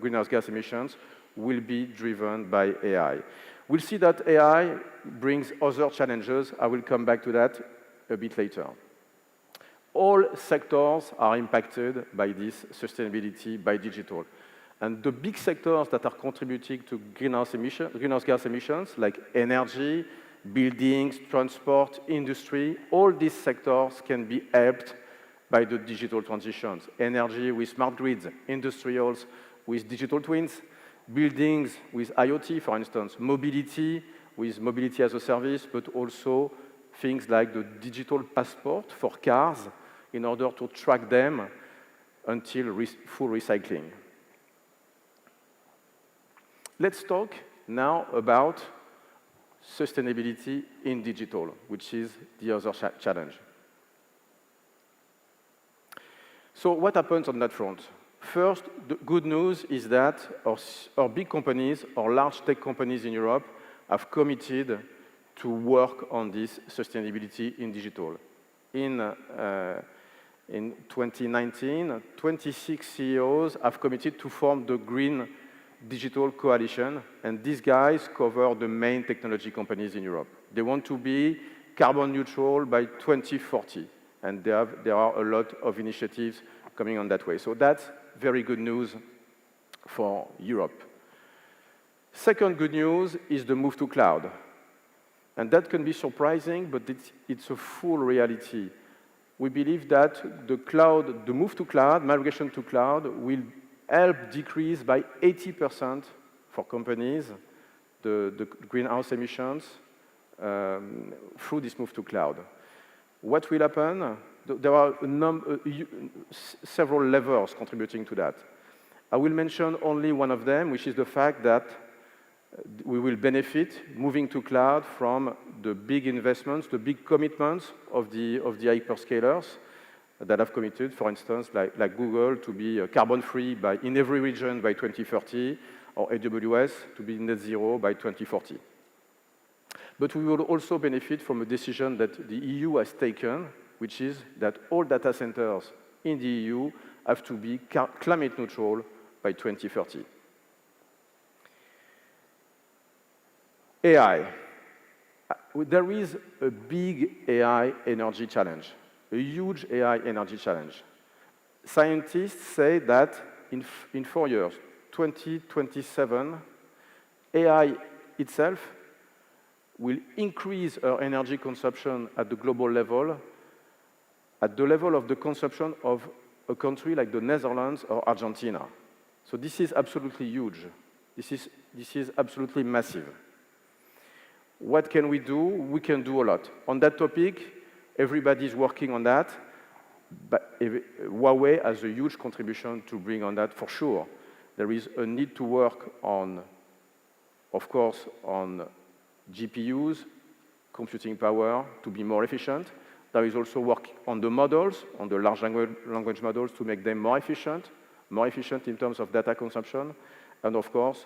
greenhouse gas emissions, will be driven by AI. We'll see that AI brings other challenges. I will come back to that a bit later. All sectors are impacted by this sustainability by digital. And the big sectors that are contributing to greenhouse gas emissions, like energy, buildings, transport, industry, all these sectors can be helped by the digital transitions. Energy with smart grids, industrials with digital twins, buildings with IoT, for instance, mobility with mobility as a service, but also things like the digital passport for cars in order to track them until full recycling. Let's talk now about sustainability in digital, which is the other challenge. So what happens on that front? First, the good news is that our big companies, our large tech companies in Europe, have committed to work on this sustainability in digital. in 2019, 26 CEOs have committed to form the Green Digital Coalition, and these guys cover the main technology companies in Europe. They want to be carbon neutral by 2040, and there are a lot of initiatives coming on that way. So that's very good news for Europe. Second good news is the move to cloud. And that can be surprising, but it's a full reality. We believe that the move to cloud, migration to cloud, will help decrease by 80% for companies the greenhouse emissions through this move to cloud. What will happen? There are several levers contributing to that. I will mention only one of them, which is the fact that we will benefit moving to cloud from the big investments, the big commitments of the hyperscalers that have committed, for instance, like Google, to be carbon-free in every region by 2030, or AWS to be net zero by 2040. But we will also benefit from a decision that the EU has taken, which is that all data centers in the EU have to be climate neutral by 2030. AI. There is a big AI energy challenge, a huge AI energy challenge. Scientists say that in 4 years, 2027, AI itself will increase our energy consumption at the global level, at the level of the consumption of a country like the Netherlands or Argentina. So this is absolutely huge. This is absolutely massive. What can we do? We can do a lot. On that topic, everybody's working on that, but Huawei has a huge contribution to bring on that for sure. There is a need to work on, of course, on GPUs, computing power, to be more efficient. There is also work on the models, on the large language models, to make them more efficient in terms of data consumption, and of course,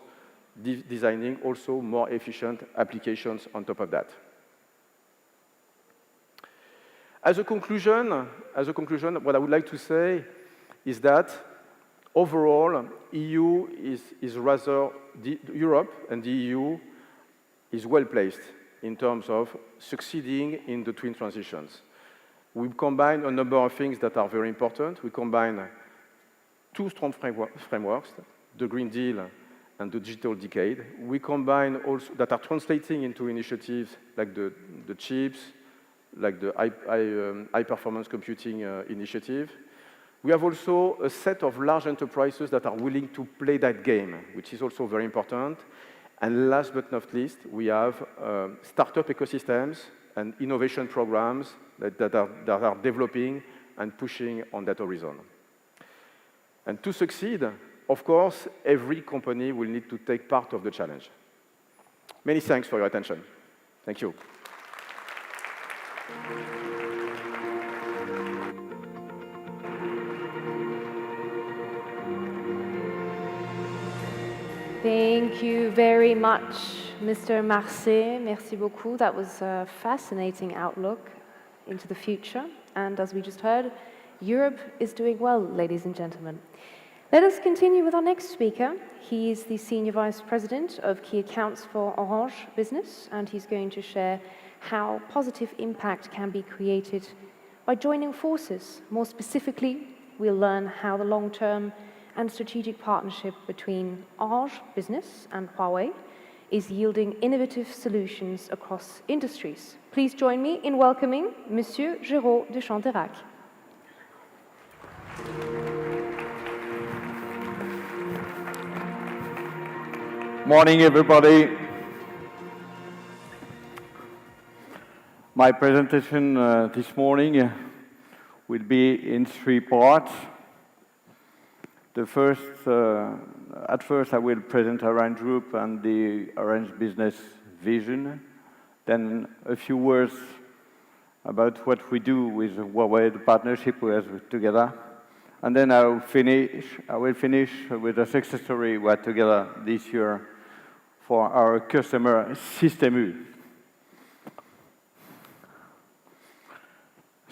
designing also more efficient applications on top of that. As a conclusion, what I would like to say is that overall, Europe and the EU is well placed in terms of succeeding in the twin transitions. We combine a number of things that are very important. We combine two strong frameworks, the Green Deal and the Digital Decade. We combine also that are translating into initiatives like the chips, like the high-performance computing initiative. We have also a set of large enterprises that are willing to play that game, which is also very important. And last but not least, we have startup ecosystems and innovation programs that are developing and pushing on that horizon. And to succeed, of course, every company will need to take part of the challenge. Many thanks for your attention. Thank you. Thank you very much, Mr. Marseille. Merci beaucoup. That was a fascinating outlook into the future. And as we just heard, Europe is doing well, ladies and gentlemen. Let us continue with our next speaker. He is the Senior Vice President of Key Accounts for Orange Business, and he's going to share how positive impact can be created by joining forces. More specifically, we'll learn how the long-term and strategic partnership between Orange Business and Huawei is yielding innovative solutions across industries. Please join me in welcoming Monsieur Géraud de Chanterac. Morning, everybody. My presentation this morning will be in 3 parts. The first, at first, I will present Orange Group and the Orange Business vision. Then a few words about what we do with Huawei, the partnership we have together. And then I will finish with a success story we had together this year for our customer Système U.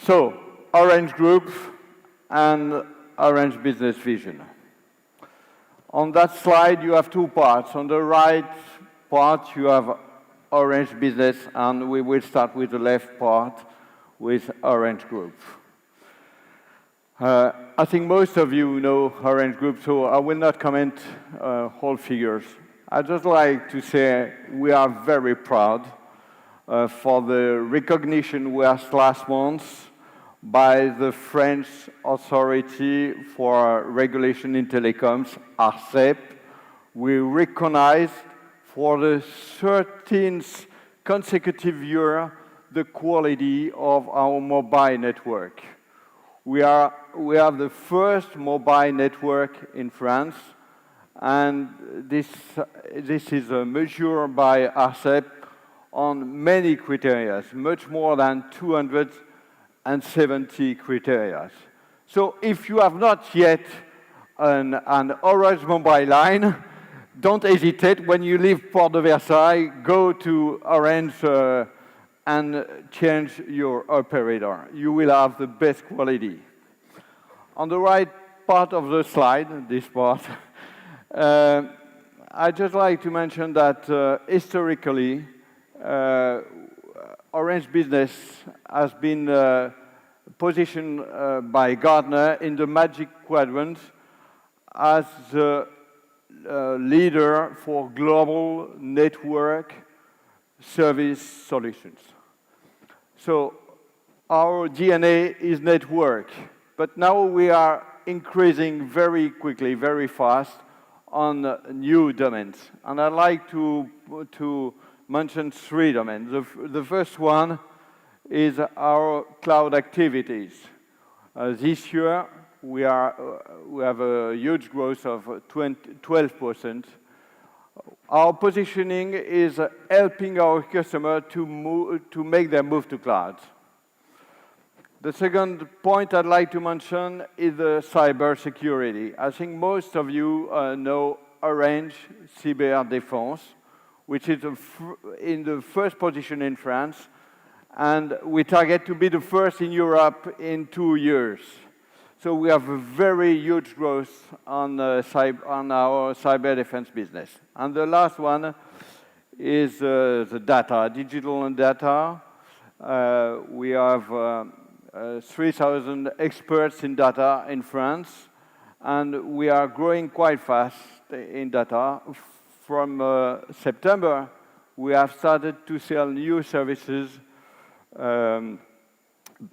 So, Orange Group and Orange Business Vision. On that slide, you have two parts. On the right part, you have Orange Business, and we will start with the left part with Orange Group. I think most of you know Orange Group, so I will not comment whole figures. I'd just like to say we are very proud for the recognition we had last month by the French Authority for Regulation in Telecoms, ARCEP. We recognized for the 13th consecutive year the quality of our mobile network. We are the first mobile network in France, and this is measured by ARCEP on many criteria, much more than 270 criteria. So if you have not yet an Orange mobile line, don't hesitate. When you leave Port de Versailles, go to Orange and change your operator. You will have the best quality. On the right part of the slide, this part, I'd just like to mention that historically, Orange Business has been positioned by Gartner in the Magic Quadrant as the leader for global network service solutions. So our DNA is network, but now we are increasing very quickly, very fast on new domains. And I'd like to mention three domains. The first one is our cloud activities. This year, we have a huge growth of 12%. Our positioning is helping our customer to make their move to cloud. The second point I'd like to mention is the cybersecurity. I think most of you know Orange Cyber Defense, which is in the first position in France, and we target to be the first in Europe in 2 years. So we have a very huge growth on our cyber defense business. And the last one is the data, digital and data. We have 3,000 experts in data in France, and we are growing quite fast in data. From September, we have started to sell new services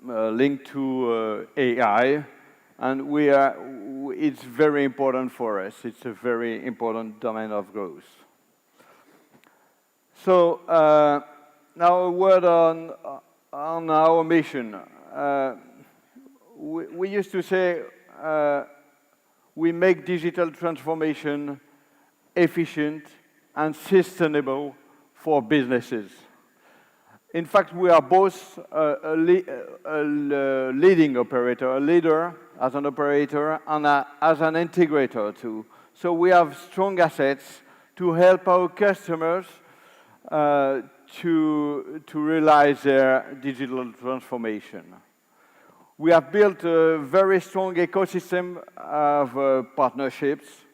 linked to AI, and it's very important for us. It's a very important domain of growth. So now a word on our mission. We used to say we make digital transformation efficient and sustainable for businesses. In fact, we are both a leading operator, a leader as an operator and as an integrator too. So we have strong assets to help our customers to realize their digital transformation. We have built a very strong ecosystem of partnerships.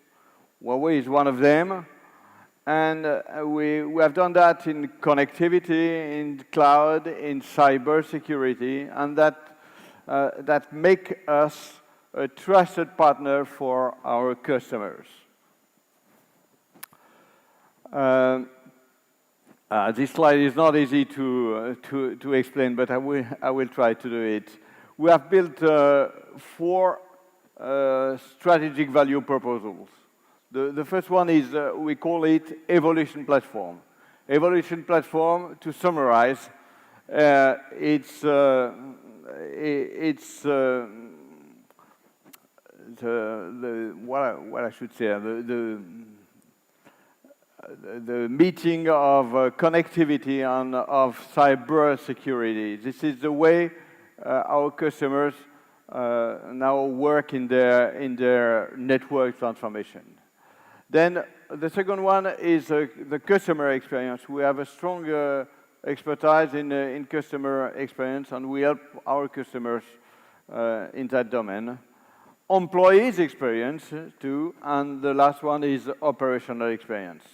Huawei is one of them. And we have done that in connectivity, in cloud, in cybersecurity, and that make us a trusted partner for our customers. This slide is not easy to explain, but I will try to do it. We have built 4 strategic value proposals. The first one is, we call it Evolution Platform. Evolution Platform, to summarize, it's what I should say, the meeting of connectivity and of cyber security. This is the way our customers now work in their network transformation. Then the second one is the customer experience. We have a strong expertise in customer experience, and we help our customers in that domain. Employees experience too, and the last one is operational experience.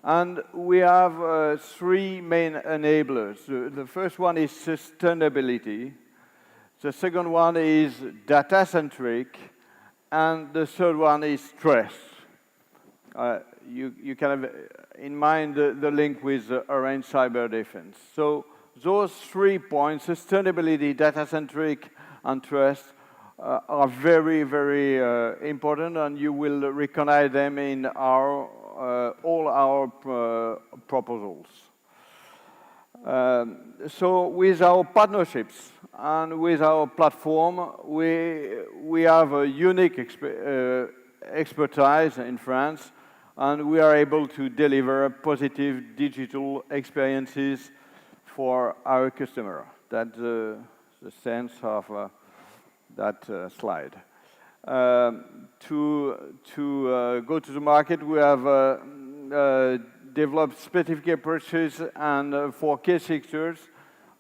And we have three main enablers. The first one is sustainability. The second one is data-centric. And the third one is trust. You can have in mind the link with Orange Cyber Defense. So those 3 points, sustainability, data-centric, and trust, are very, very important, and you will recognize them in all our proposals. So with our partnerships and with our platform, we have a unique expertise in France, and we are able to deliver positive digital experiences for our customer. That's the sense of that slide. To go to the market, we have developed specific approaches and for key sectors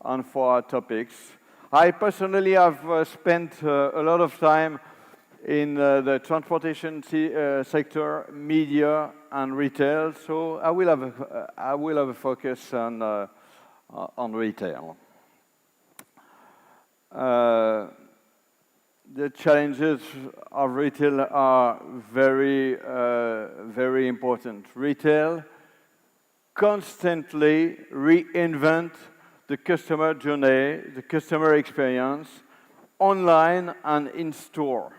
and for topics. I personally have spent a lot of time in the transportation sector, media, and retail. So I will have a focus on retail. The challenges of retail are very, very important. Retail constantly reinvent the customer journey, the customer experience, online and in store.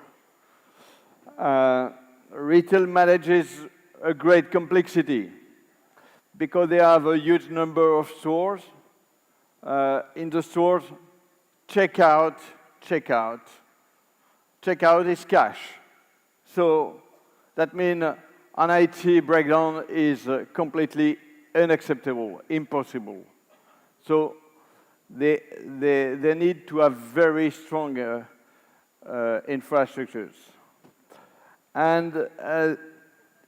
Retail manages a great complexity because they have a huge number of stores. In the stores, checkout is cash. So that means an IT breakdown is completely unacceptable, impossible. So they need to have very strong infrastructures. And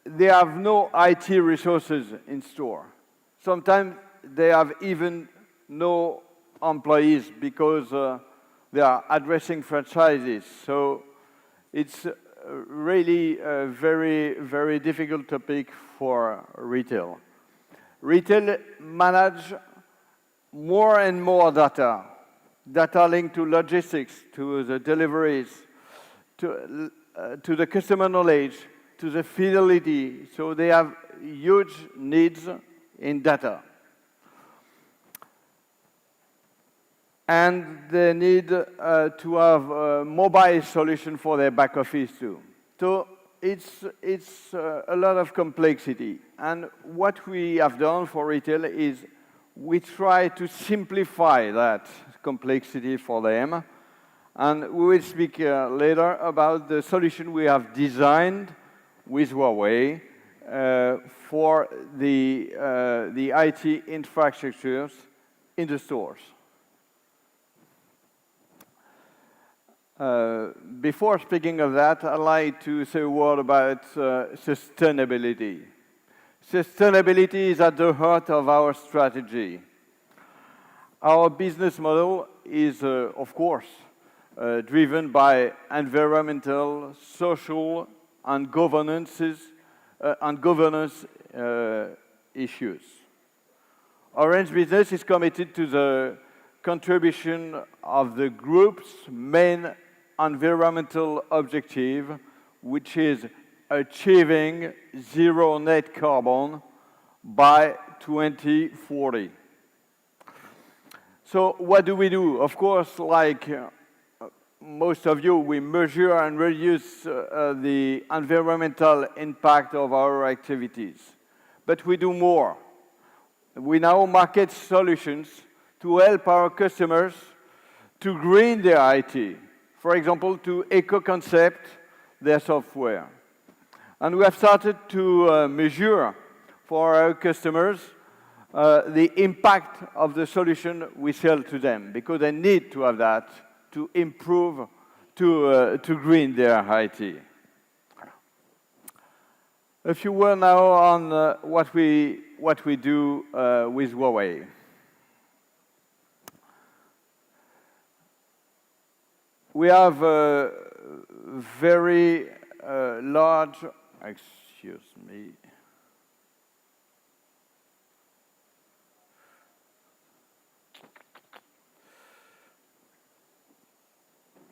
they have no IT resources in store. Sometimes they have even no employees because they are addressing franchises. So it's really a very, very difficult topic for retail. Retail manage more and more data linked to logistics, to the deliveries, to the customer knowledge, to the fidelity. So they have huge needs in data. And they need to have a mobile solution for their back office too. So it's a lot of complexity. And what we have done for retail is we try to simplify that complexity for them. And we will speak later about the solution we have designed with Huawei for the IT infrastructures in the stores. Before speaking of that, I'd like to say a word about sustainability. Sustainability is at the heart of our strategy. Our business model is, of course, driven by environmental, social, and governance issues. Orange Business is committed to the contribution of the group's main environmental objective, which is achieving zero net carbon by 2040. So what do we do? Of course, like most of you, we measure and reduce the environmental impact of our activities. But we do more. We now market solutions to help our customers to green their IT. For example, to eco-concept their software. And we have started to measure for our customers the impact of the solution we sell to them, because they need to have that to improve, to green their IT. A few words now on what we do with Huawei. We have a very large, excuse me.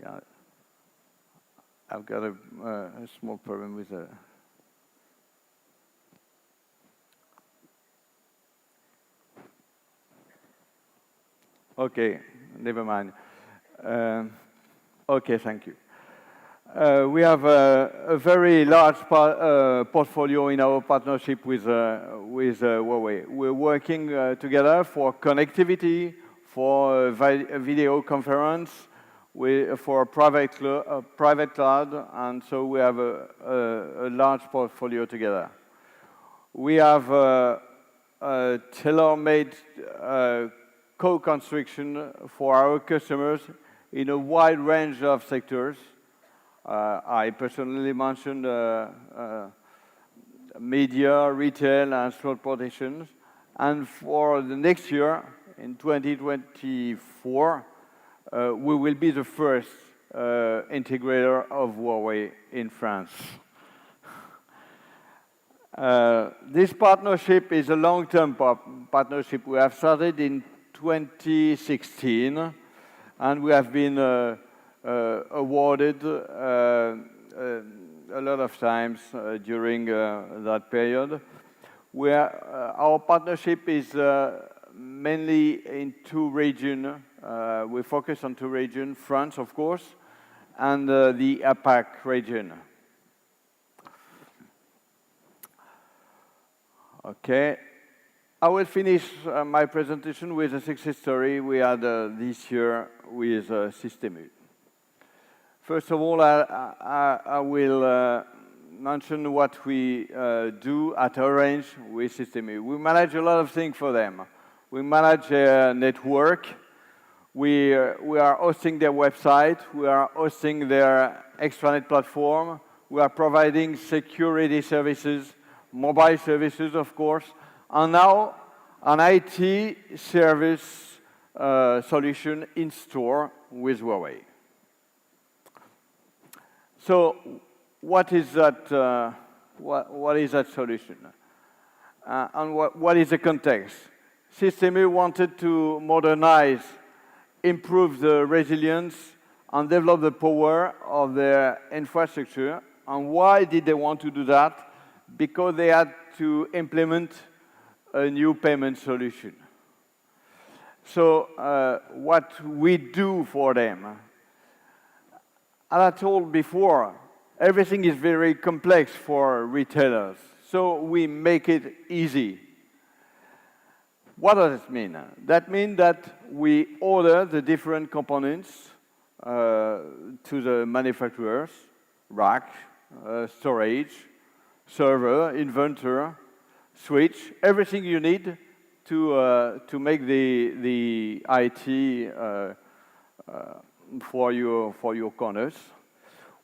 Yeah, I've got a small problem with the. Okay, never mind. Okay, thank you. We have a very large portfolio in our partnership with Huawei. We're working together for connectivity, for video conference, for private cloud, and so we have a large portfolio together. We have a tailor-made co-construction for our customers in a wide range of sectors. I personally mentioned media, retail, and transportation. And for the next year, in 2024, we will be the first integrator of Huawei in France. This partnership is a long-term partnership. We have started in 2016, and we have been awarded a lot of times during that period. Our partnership is mainly in two regions. We focus on two regions, France, of course, and the APAC region. Okay. I will finish my presentation with a success story we had this year with Système. First of all, I will mention what we do at Orange with Système. We manage a lot of things for them. We manage their network. We are hosting their website. We are hosting their extranet platform. We are providing security services, mobile services, of course, and now an IT service solution in store with Huawei. So, what is that? What is that solution? And what is the context? Système wanted to modernize, improve the resilience, and develop the power of their infrastructure. And why did they want to do that? Because they had to implement a new payment solution. So what we do for them, as I told before, everything is very complex for retailers. So we make it easy. What does it mean? That means that we order the different components to the manufacturers, rack, storage, server, inverter, switch, everything you need to make the IT for your corners.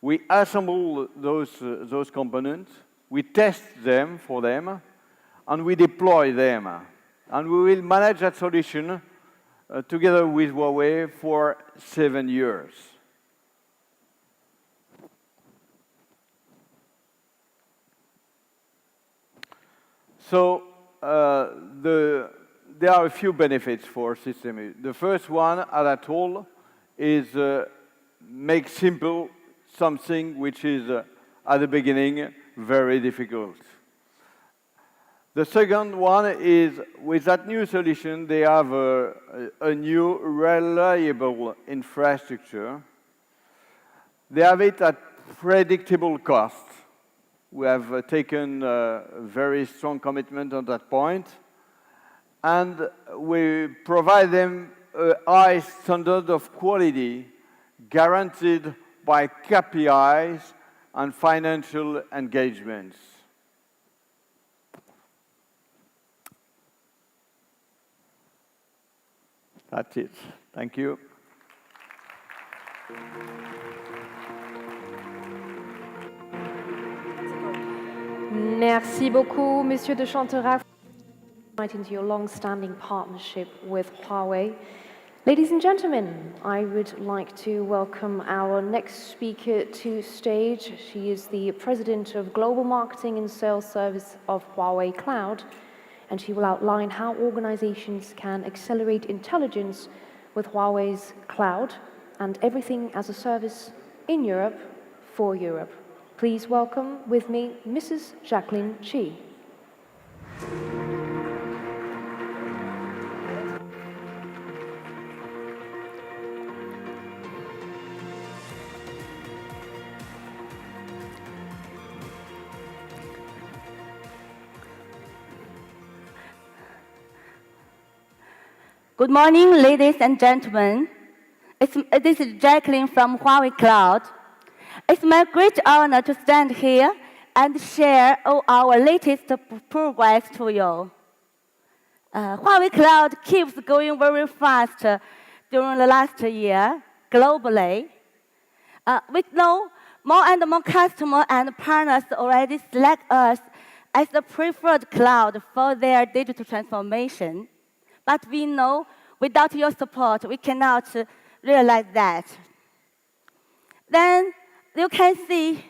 We assemble those components, we test them for them, and we deploy them. And we will manage that solution together with Huawei for 7 years. So there are a few benefits for Système. The first one, as I told, is make simple something which is at the beginning very difficult. The second one is, with that new solution, they have a new reliable infrastructure. They have it at predictable cost. We have taken a very strong commitment on that point. And we provide them a high standard of quality guaranteed by KPIs and financial engagements. That's it. Thank you. Merci beaucoup, Monsieur de Chanterac, into your long-standing partnership with Huawei. Ladies and gentlemen, I would like to welcome our next speaker to stage. She is the President of Global Marketing and Sales Service of Huawei Cloud, and she will outline how organizations can accelerate intelligence with Huawei's cloud and everything as a service in Europe for Europe. Please welcome with me Mrs. Jacqueline Chi. Good morning, ladies and gentlemen. This is Jacqueline from Huawei Cloud. It's my great honor to stand here and share all our latest progress to you. Huawei Cloud keeps going very fast during the last year globally. We know more and more customers and partners already select us as the preferred cloud for their digital transformation. But we know without your support, we cannot realize that. Then you can see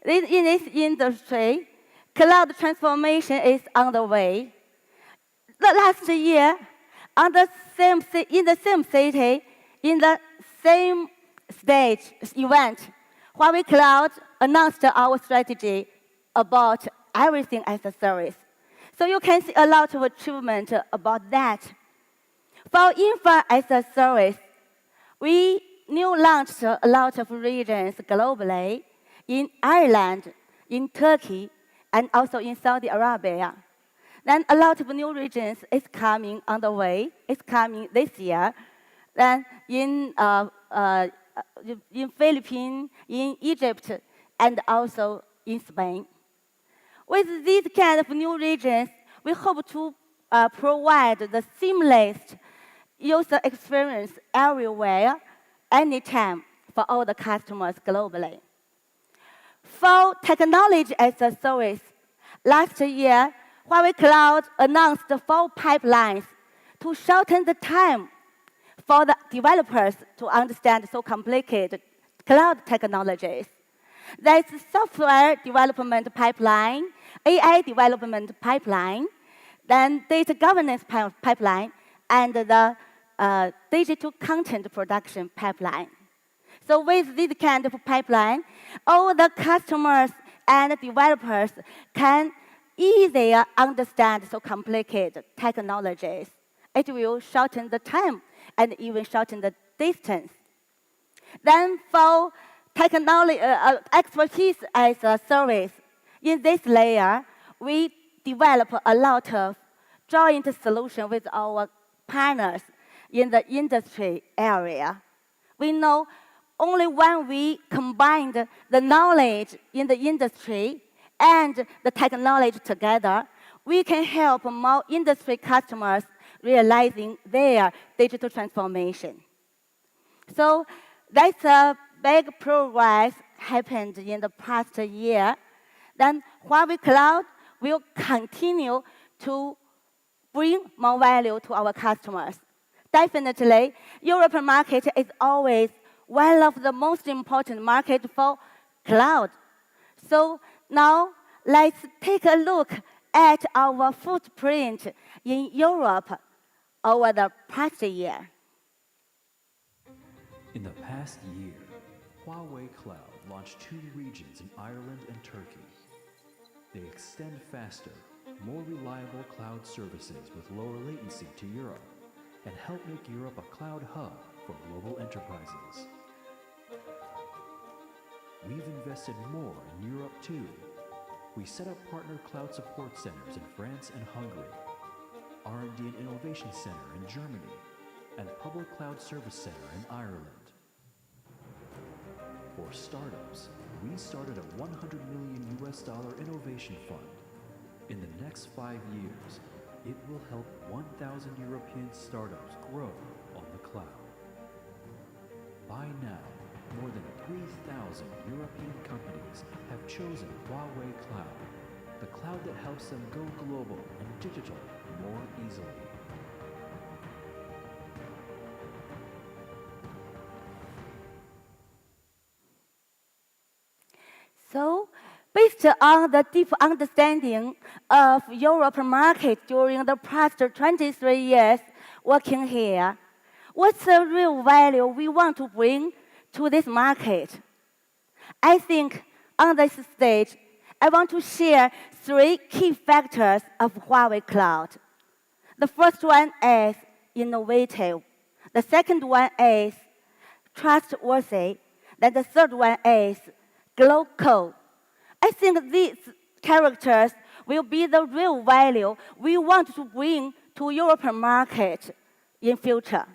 in this industry, cloud transformation is on the way. The last year, in the same city, in the same stage event, Huawei Cloud announced our strategy about everything as a service. So you can see a lot of achievement about that. For infra as a service, we launched a lot of regions globally in Ireland, in Turkey, and also in Saudi Arabia. Then a lot of new regions is coming on the way. It's coming this year. Then in Philippines, in Egypt, and also in Spain. With these kind of new regions, we hope to provide the seamless user experience everywhere, anytime, for all the customers globally. For technology as a service, last year, Huawei Cloud announced 4 pipelines to shorten the time for the developers to understand so complicated cloud technologies. There's software development pipeline, AI development pipeline, then data governance pipeline, and the digital content production pipeline. So with this kind of pipeline, all the customers and developers can easily understand so complicated technologies. It will shorten the time and even shorten the distance. Then for technology expertise as a service, in this layer, we develop a lot of joint solutions with our partners in the industry area. We know only when we combine the knowledge in the industry and the technology together, we can help more industry customers realizing their digital transformation. So that's a big progress happened in the past year. Then Huawei Cloud will continue to bring more value to our customers. Definitely, European market is always one of the most important markets for cloud. So now let's take a look at our footprint in Europe over the past year. In the past year, Huawei Cloud launched 2 regions in Ireland and Turkey. They extend faster, more reliable cloud services with lower latency to Europe and help make Europe a cloud hub for global enterprises. We've invested more in Europe too. We set up partner cloud support centers in France and Hungary, R&D and Innovation Center in Germany, and Public Cloud Service Center in Ireland. For startups, we started a $100 million innovation fund. In the next 5 years, it will help 1,000 European startups grow on the cloud. By now, more than 3,000 European companies have chosen Huawei Cloud, the cloud that helps them go global and digital more easily. So, based on the deep understanding of European market during the past 23 years working here, what's the real value we want to bring to this market? I think on this stage, I want to share 3 key factors of Huawei Cloud. The first one is innovative. The second one is trustworthy. Then the third one is global. I think these characters will be the real value we want to bring to European market in future.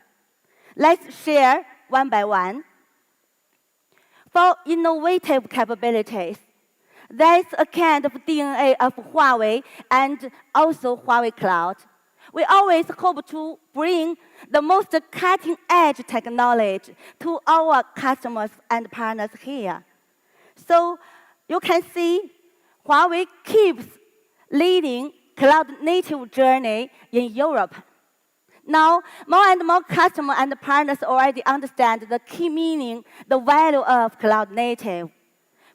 Let's share one by one. For innovative capabilities, there is a kind of DNA of Huawei and also Huawei Cloud. We always hope to bring the most cutting-edge technology to our customers and partners here. So you can see Huawei keeps leading cloud-native journey in Europe. Now, more and more customers and partners already understand the key meaning, the value of cloud-native.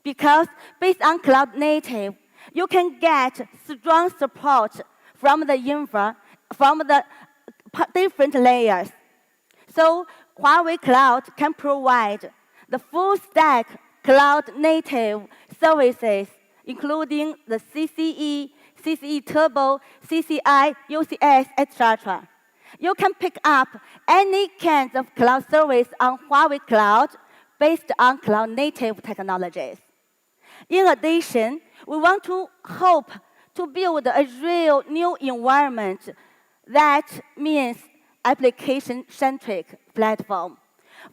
Because based on cloud-native, you can get strong support from the infra, from the different layers. So Huawei Cloud can provide the full stack cloud-native services, including the CCE, CCE Turbo, CCI, UCS, etc. You can pick up any kind of cloud service on Huawei Cloud based on cloud-native technologies. In addition, we want to hope to build a real new environment that means application-centric platform.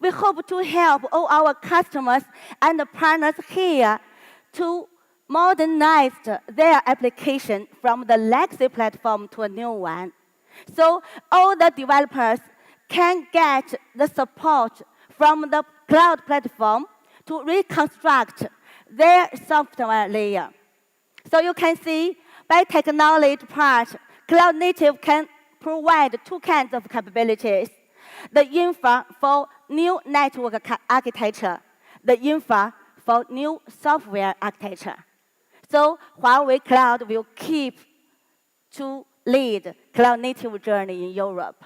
We hope to help all our customers and partners here to modernize their application from the legacy platform to a new one. So all the developers can get the support from the cloud platform to reconstruct their software layer. So you can see, by technology part, cloud native can provide 2 kinds of capabilities. The infra for new network architecture, the infra for new software architecture. So Huawei Cloud will keep to lead cloud-native journey in Europe.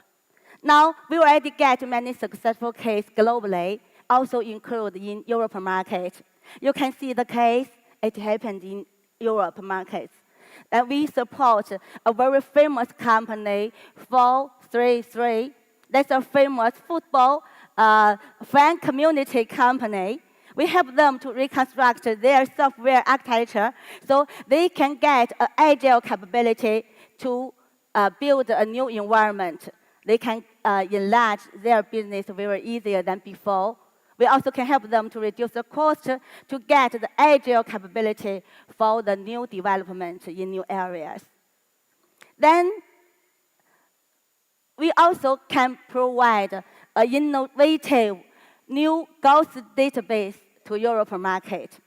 Now, we already get many successful cases globally, also include in European market. You can see the case, it happened in Europe markets. And we support a very famous company, 433. That's a famous football fan community company. We help them to reconstruct their software architecture so they can get an agile capability to build a new environment. They can enlarge their business very easier than before. We also can help them to reduce the cost to get the agile capability for the new development in new areas. Then we also can provide an innovative new ghost database to European market.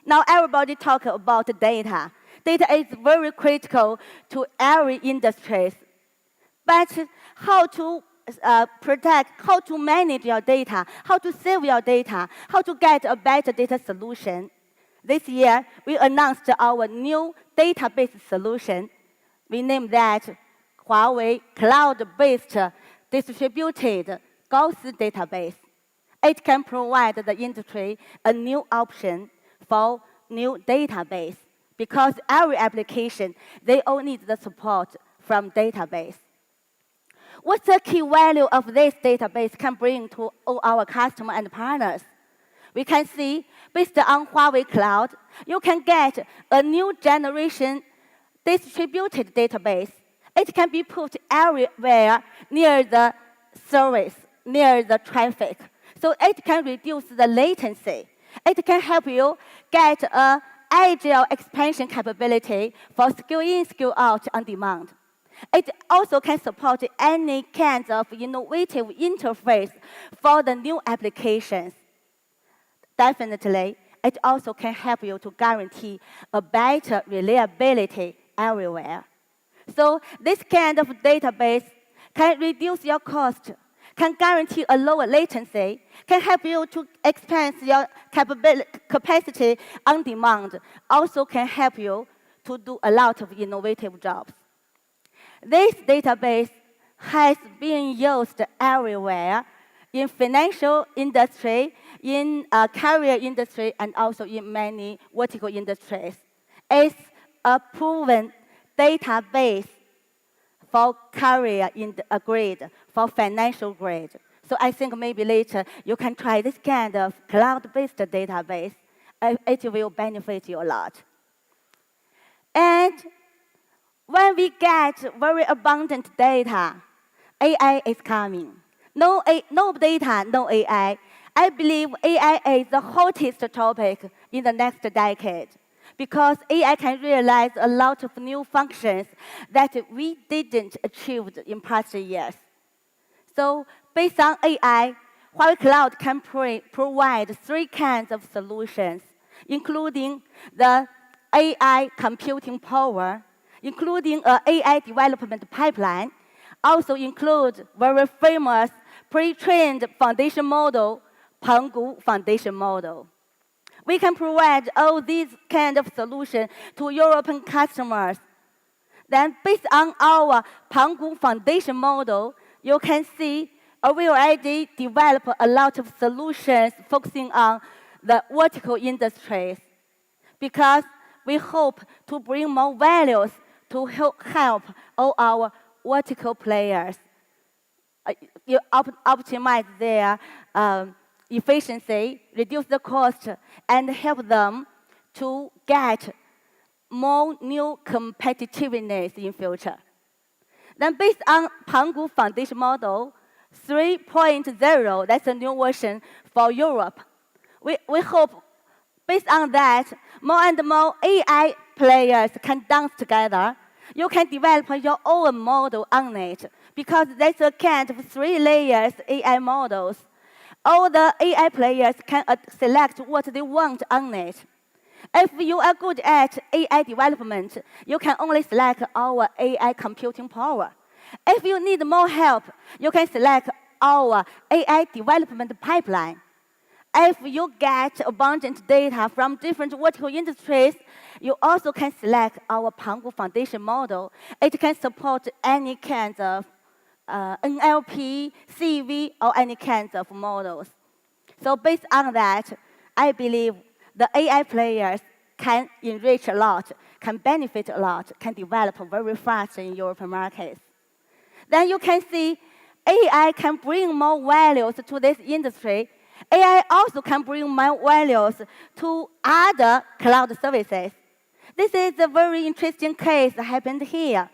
Now everybody talk about data. Data is very critical to every industry. But how to protect, how to manage your data, how to save your data, how to get a better data solution. This year, we announced our new database solution. We named that Huawei Cloud-based Distributed Ghost Database. It can provide the industry a new option for new database because every application, they all need the support from database. What's the key value of this database can bring to all our customers and partners? We can see, based on Huawei Cloud, you can get a new generation distributed database. It can be put everywhere near the service, near the traffic. So it can reduce the latency. It can help you get an agile expansion capability for scale in, scale out on demand. It also can support any kinds of innovative interface for the new applications. Definitely, it also can help you to guarantee a better reliability everywhere. So this kind of database can reduce your cost, can guarantee a lower latency, can help you to expand your capacity on demand, also can help you to do a lot of innovative jobs. This database has been used everywhere, in financial industry, in carrier industry, and also in many vertical industries. It's a proven database for carrier grade, for financial grade. So I think maybe later you can try this kind of cloud-based database. It will benefit you a lot. And when we get very abundant data, AI is coming. No data, no AI. I believe AI is the hottest topic in the next decade because AI can realize a lot of new functions that we didn't achieve in past years. So based on AI, Huawei Cloud can provide 3 kinds of solutions, including the AI computing power, including an AI development pipeline, also include very famous pre-trained foundation model, Pangu foundation model. We can provide all these kind of solutions to European customers. Then based on our Pangu foundation model, you can see we already developed a lot of solutions focusing on the vertical industries because we hope to bring more values to help all our vertical players optimize their efficiency, reduce the cost, and help them to get more new competitiveness in future. Then based on Pangu foundation model 3.0, that's a new version for Europe. We hope based on that, more and more AI players can dance together. You can develop your own model on it because that's a kind of 3 layers AI models. All the AI players can select what they want on it. If you are good at AI development, you can only select our AI computing power. If you need more help, you can select our AI development pipeline. If you get abundant data from different vertical industries, you also can select our Pangu foundation model. It can support any kinds of NLP, CV, or any kinds of models. So based on that, I believe the AI players can enrich a lot, can benefit a lot, can develop very fast in European markets. Then you can see AI can bring more values to this industry. AI also can bring more values to other cloud services. This is a very interesting case that happened here.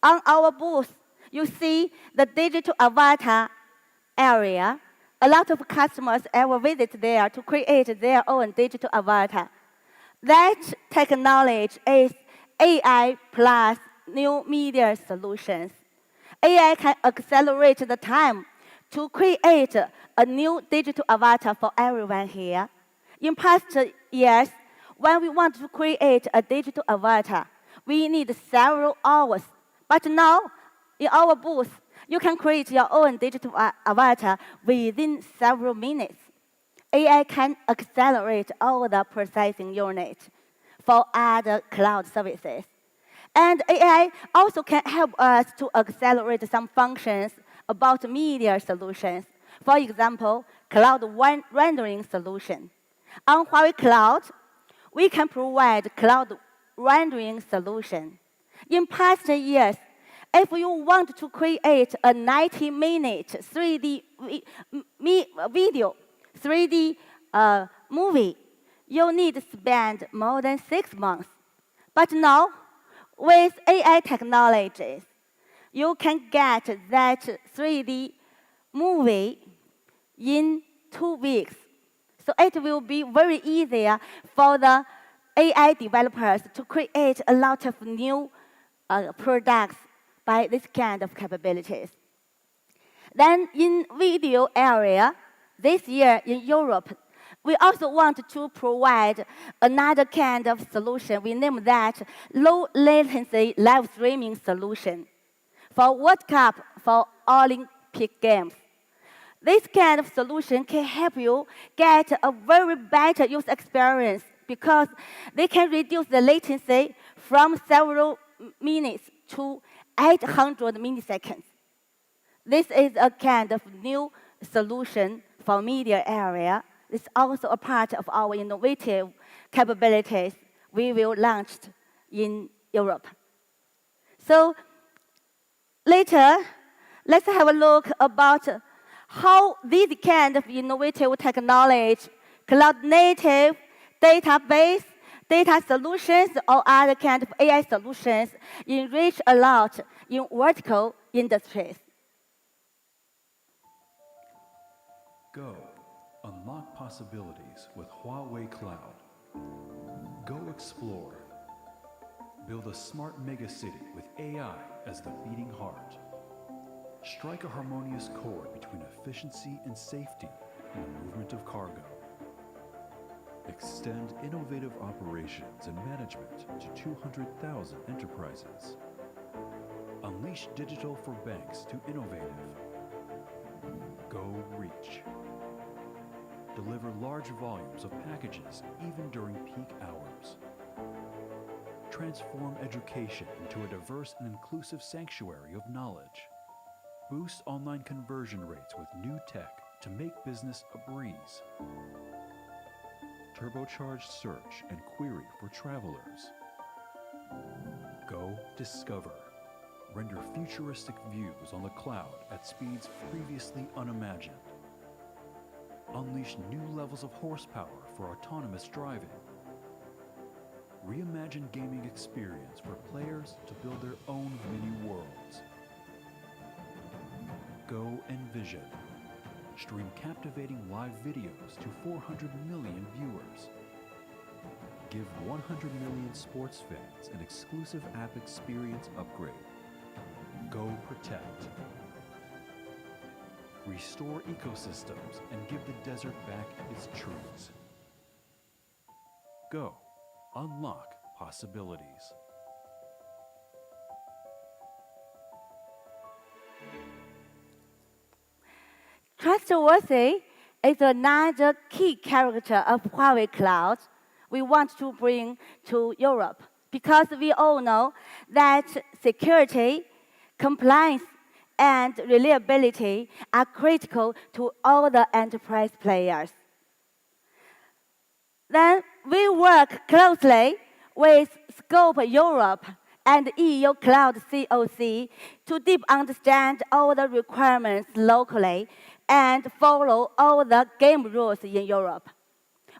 On our booth, you see the digital avatar area. A lot of customers ever visit there to create their own digital avatar. That technology is AI plus new media solutions. AI can accelerate the time to create a new digital avatar for everyone here. In past years, when we want to create a digital avatar, we need several hours. But now, in our booth, you can create your own digital avatar within several minutes. AI can accelerate all the processing units for other cloud services. And AI also can help us to accelerate some functions about media solutions. For example, cloud rendering solution. On Huawei Cloud, we can provide cloud rendering solution. In past years, if you want to create a 90-minute 3D video, 3D movie, you need to spend more than 6 months. But now, with AI technologies, you can get that 3D movie in 2 weeks. So it will be very easier for the AI developers to create a lot of new products by this kind of capabilities. Then in video area, this year in Europe, We also want to provide another kind of solution. We name that low latency live streaming solution for World Cup, for Olympic Games. This kind of solution can help you get a very better user experience because they can reduce the latency from several minutes to 800 milliseconds. This is a kind of new solution for media area. It's also a part of our innovative capabilities we will launch in Europe. So later, let's have a look about how this kind of innovative technology, cloud-native, database, data solutions, or other kind of AI solutions enrich a lot in vertical industries. Go. Unlock possibilities with Huawei Cloud. Go explore. Build a smart megacity with AI as the beating heart. Strike a harmonious chord between efficiency and safety in the movement of cargo. Extend innovative operations and management to 200,000 enterprises. Unleash digital for banks to innovative. Go reach. Deliver large volumes of packages even during peak hours. Transform education into a diverse and inclusive sanctuary of knowledge. Boost online conversion rates with new tech to make business a breeze. Turbocharged search and query for travelers. Go discover. Render futuristic views on the cloud at speeds previously unimagined. Unleash new levels of horsepower for autonomous driving. Reimagine gaming experience for players to build their own mini worlds. Go Envision. Stream captivating live videos to 400 million viewers. Give 100 million sports fans an exclusive app experience upgrade. Go Protect. Restore ecosystems and give the desert back its trees. Go. Unlock possibilities. Trustworthy is another key character of Huawei Cloud we want to bring to Europe because we all know that security, compliance, and reliability are critical to all the enterprise players. Then we work closely with Scope Europe and EU Cloud COC to deep understand all the requirements locally and follow all the game rules in Europe.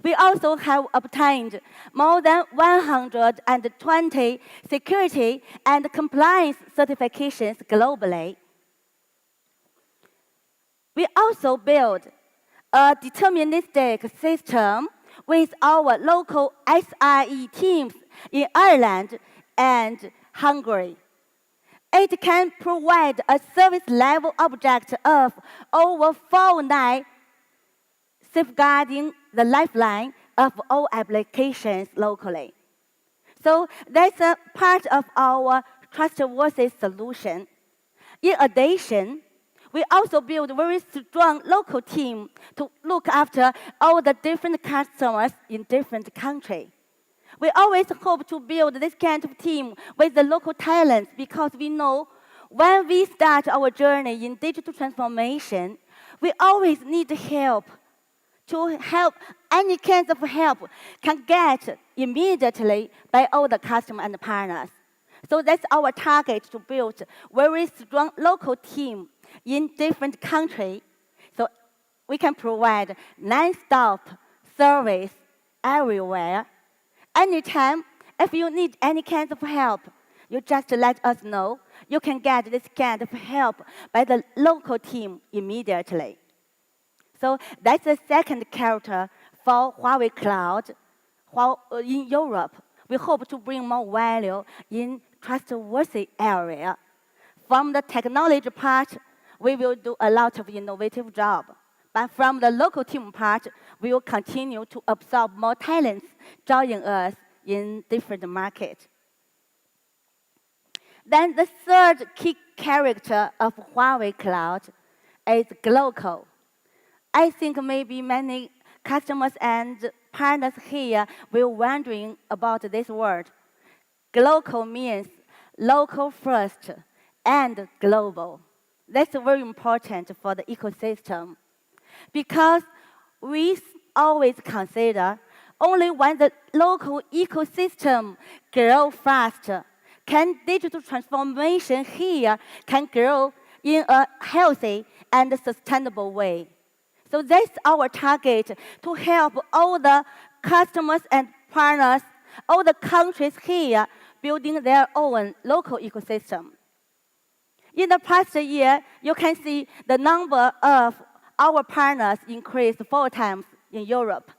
We also have obtained more than 120 security and compliance certifications globally. We also build a deterministic system with our local SRE teams in Ireland and Hungary. It can provide a service level object of over 4.9, safeguarding the lifeline of all applications locally. So that's a part of our trustworthy solution. In addition, we also build a very strong local team to look after all the different customers in different countries. We always hope to build this kind of team with the local talents because we know when we start our journey in digital transformation, we always need help. To help, any kind of help can get immediately by all the customers and partners. So that's our target, to build very strong local team in different countries, so we can provide non-stop service everywhere. Anytime, if you need any kind of help, you just let us know. You can get this kind of help by the local team immediately. So that's the second character for Huawei Cloud. In Europe, we hope to bring more value in trustworthy area. From the technology part, we will do a lot of innovative job. But from the local team part, we will continue to absorb more talents joining us in different markets. Then the third key character of Huawei Cloud is global. I think maybe many customers and partners here will wondering about this word. Global means local first and global. That's very important for the ecosystem because we always consider only when the local ecosystem grows fast can digital transformation here can grow in a healthy and sustainable way. So that's our target, to help all the customers and partners, all the countries here building their own local ecosystem. In the past year, you can see the number of our partners increased 4 times in Europe.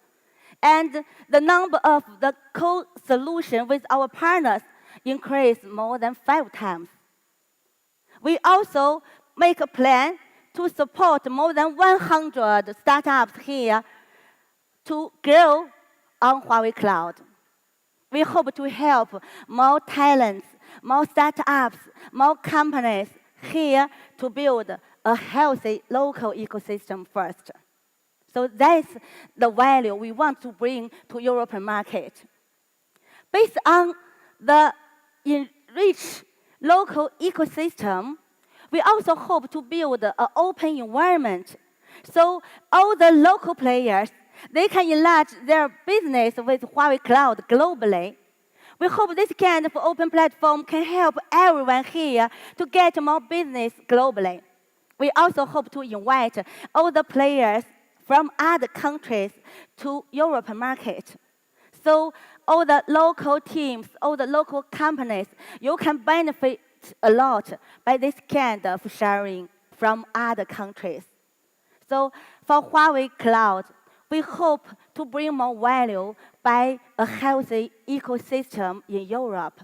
And the number of the co-solution with our partners increased more than 5 times. We also make a plan to support more than 100 startups here to grow on Huawei Cloud. We hope to help more talents, more startups, more companies here to build a healthy local ecosystem first. So that's the value we want to bring to European market. Based on the enriched local ecosystem, we also hope to build an open environment so all the local players, they can enlarge their business with Huawei Cloud globally. We hope this kind of open platform can help everyone here to get more business globally. We also hope to invite all the players from other countries to European market. So all the local teams, all the local companies, you can benefit a lot by this kind of sharing from other countries. So for Huawei Cloud, we hope to bring more value by a healthy ecosystem in Europe.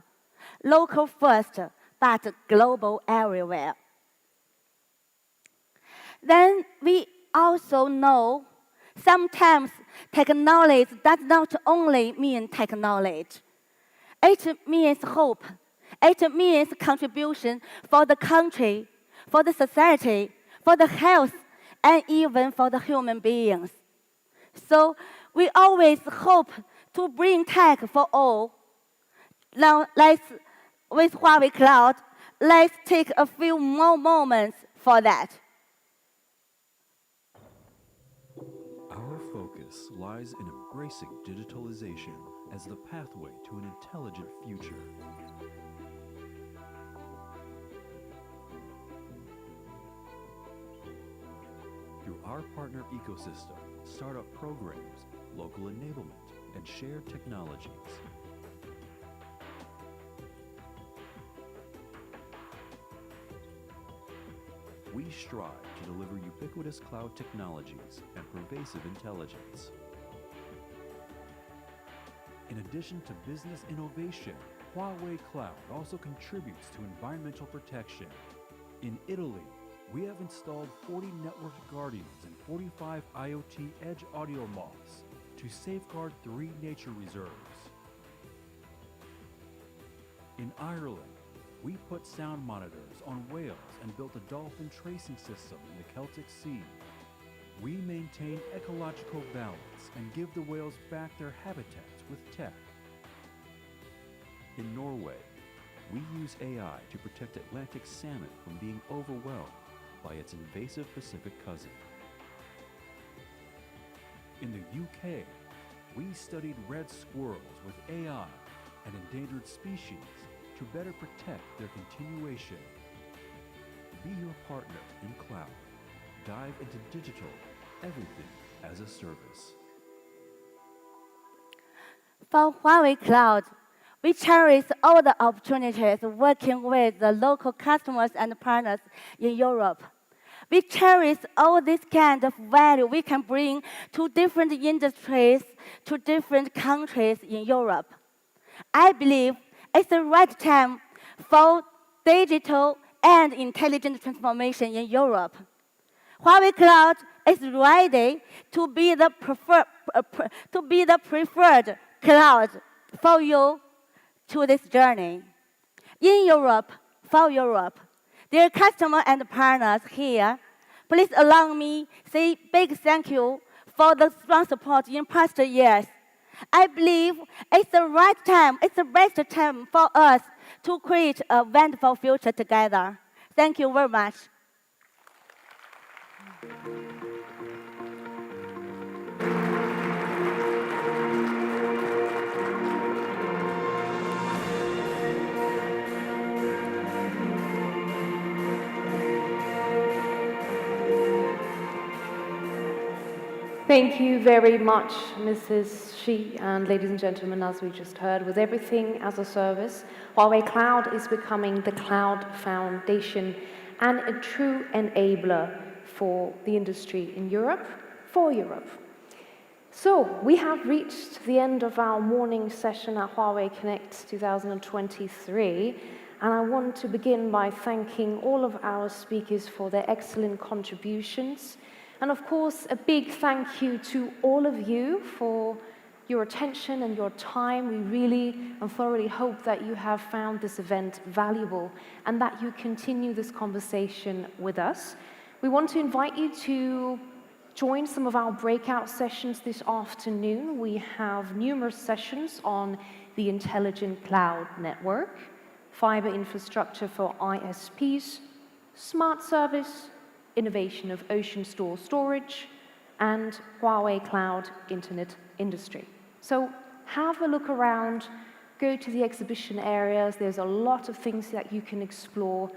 Local first, but global everywhere. Then we also know sometimes technology does not only mean technology. It means hope. It means contribution for the country, for the society, for the health, and even for the human beings. So we always hope to bring tech for all. Now, with Huawei Cloud, let's take a few more moments for that. Our focus lies in embracing digitalization as the pathway to an intelligent future. Through our partner ecosystem, startup programs, local enablement, and shared technologies, we strive to deliver ubiquitous cloud technologies and pervasive intelligence. In addition to business innovation, Huawei Cloud also contributes to environmental protection. In Italy, we have installed 40 networked guardians and 45 IoT edge audio moths to safeguard 3 nature reserves. In Ireland, we put sound monitors on whales and built a dolphin tracing system in the Celtic Sea. We maintain ecological balance and give the whales back their habitats with tech. In Norway, we use AI to protect Atlantic salmon from being overwhelmed by its invasive Pacific cousin. In the UK, we studied red squirrels with AI and endangered species to better protect their continuation. Be your partner in cloud. Dive into digital, everything as a service. For Huawei Cloud, we cherish all the opportunities working with the local customers and partners in Europe. We cherish all this kind of value we can bring to different industries, to different countries in Europe. I believe it's the right time for digital and intelligent transformation in Europe. Huawei Cloud is ready to be the preferred cloud for you to this journey. In Europe, for Europe, dear customers and partners here, please allow me to say big thank you for the strong support in past years. I believe it's the right time, it's the best time for us to create a wonderful future together. Thank you very much. Thank you very much, Mrs. Shi, and ladies and gentlemen, as we just heard, with everything as a service, Huawei Cloud is becoming the cloud foundation and a true enabler for the industry in Europe, for Europe. So, we have reached the end of our morning session at Huawei Connect 2023, and I want to begin by thanking all of our speakers for their excellent contributions. And of course, a big thank you to all of you for your attention and your time. We really and thoroughly hope that you have found this event valuable and that you continue this conversation with us. We want to invite you to join some of our breakout sessions this afternoon. We have numerous sessions on the Intelligent Cloud Network, fiber infrastructure for ISPs, smart service, innovation of ocean store storage, and Huawei Cloud Internet industry. So have a look around, go to the exhibition areas. There's a lot of things that you can explore.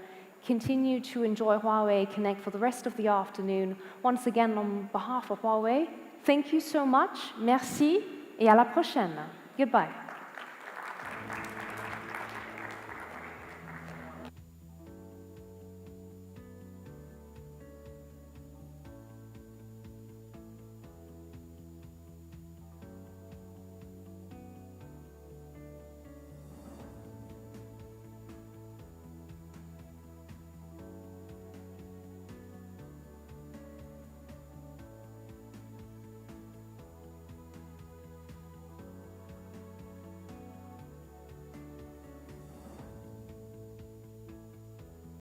Continue to enjoy Huawei Connect for the rest of the afternoon. Once again, on behalf of Huawei, thank you so much. Merci et à la prochaine. Goodbye.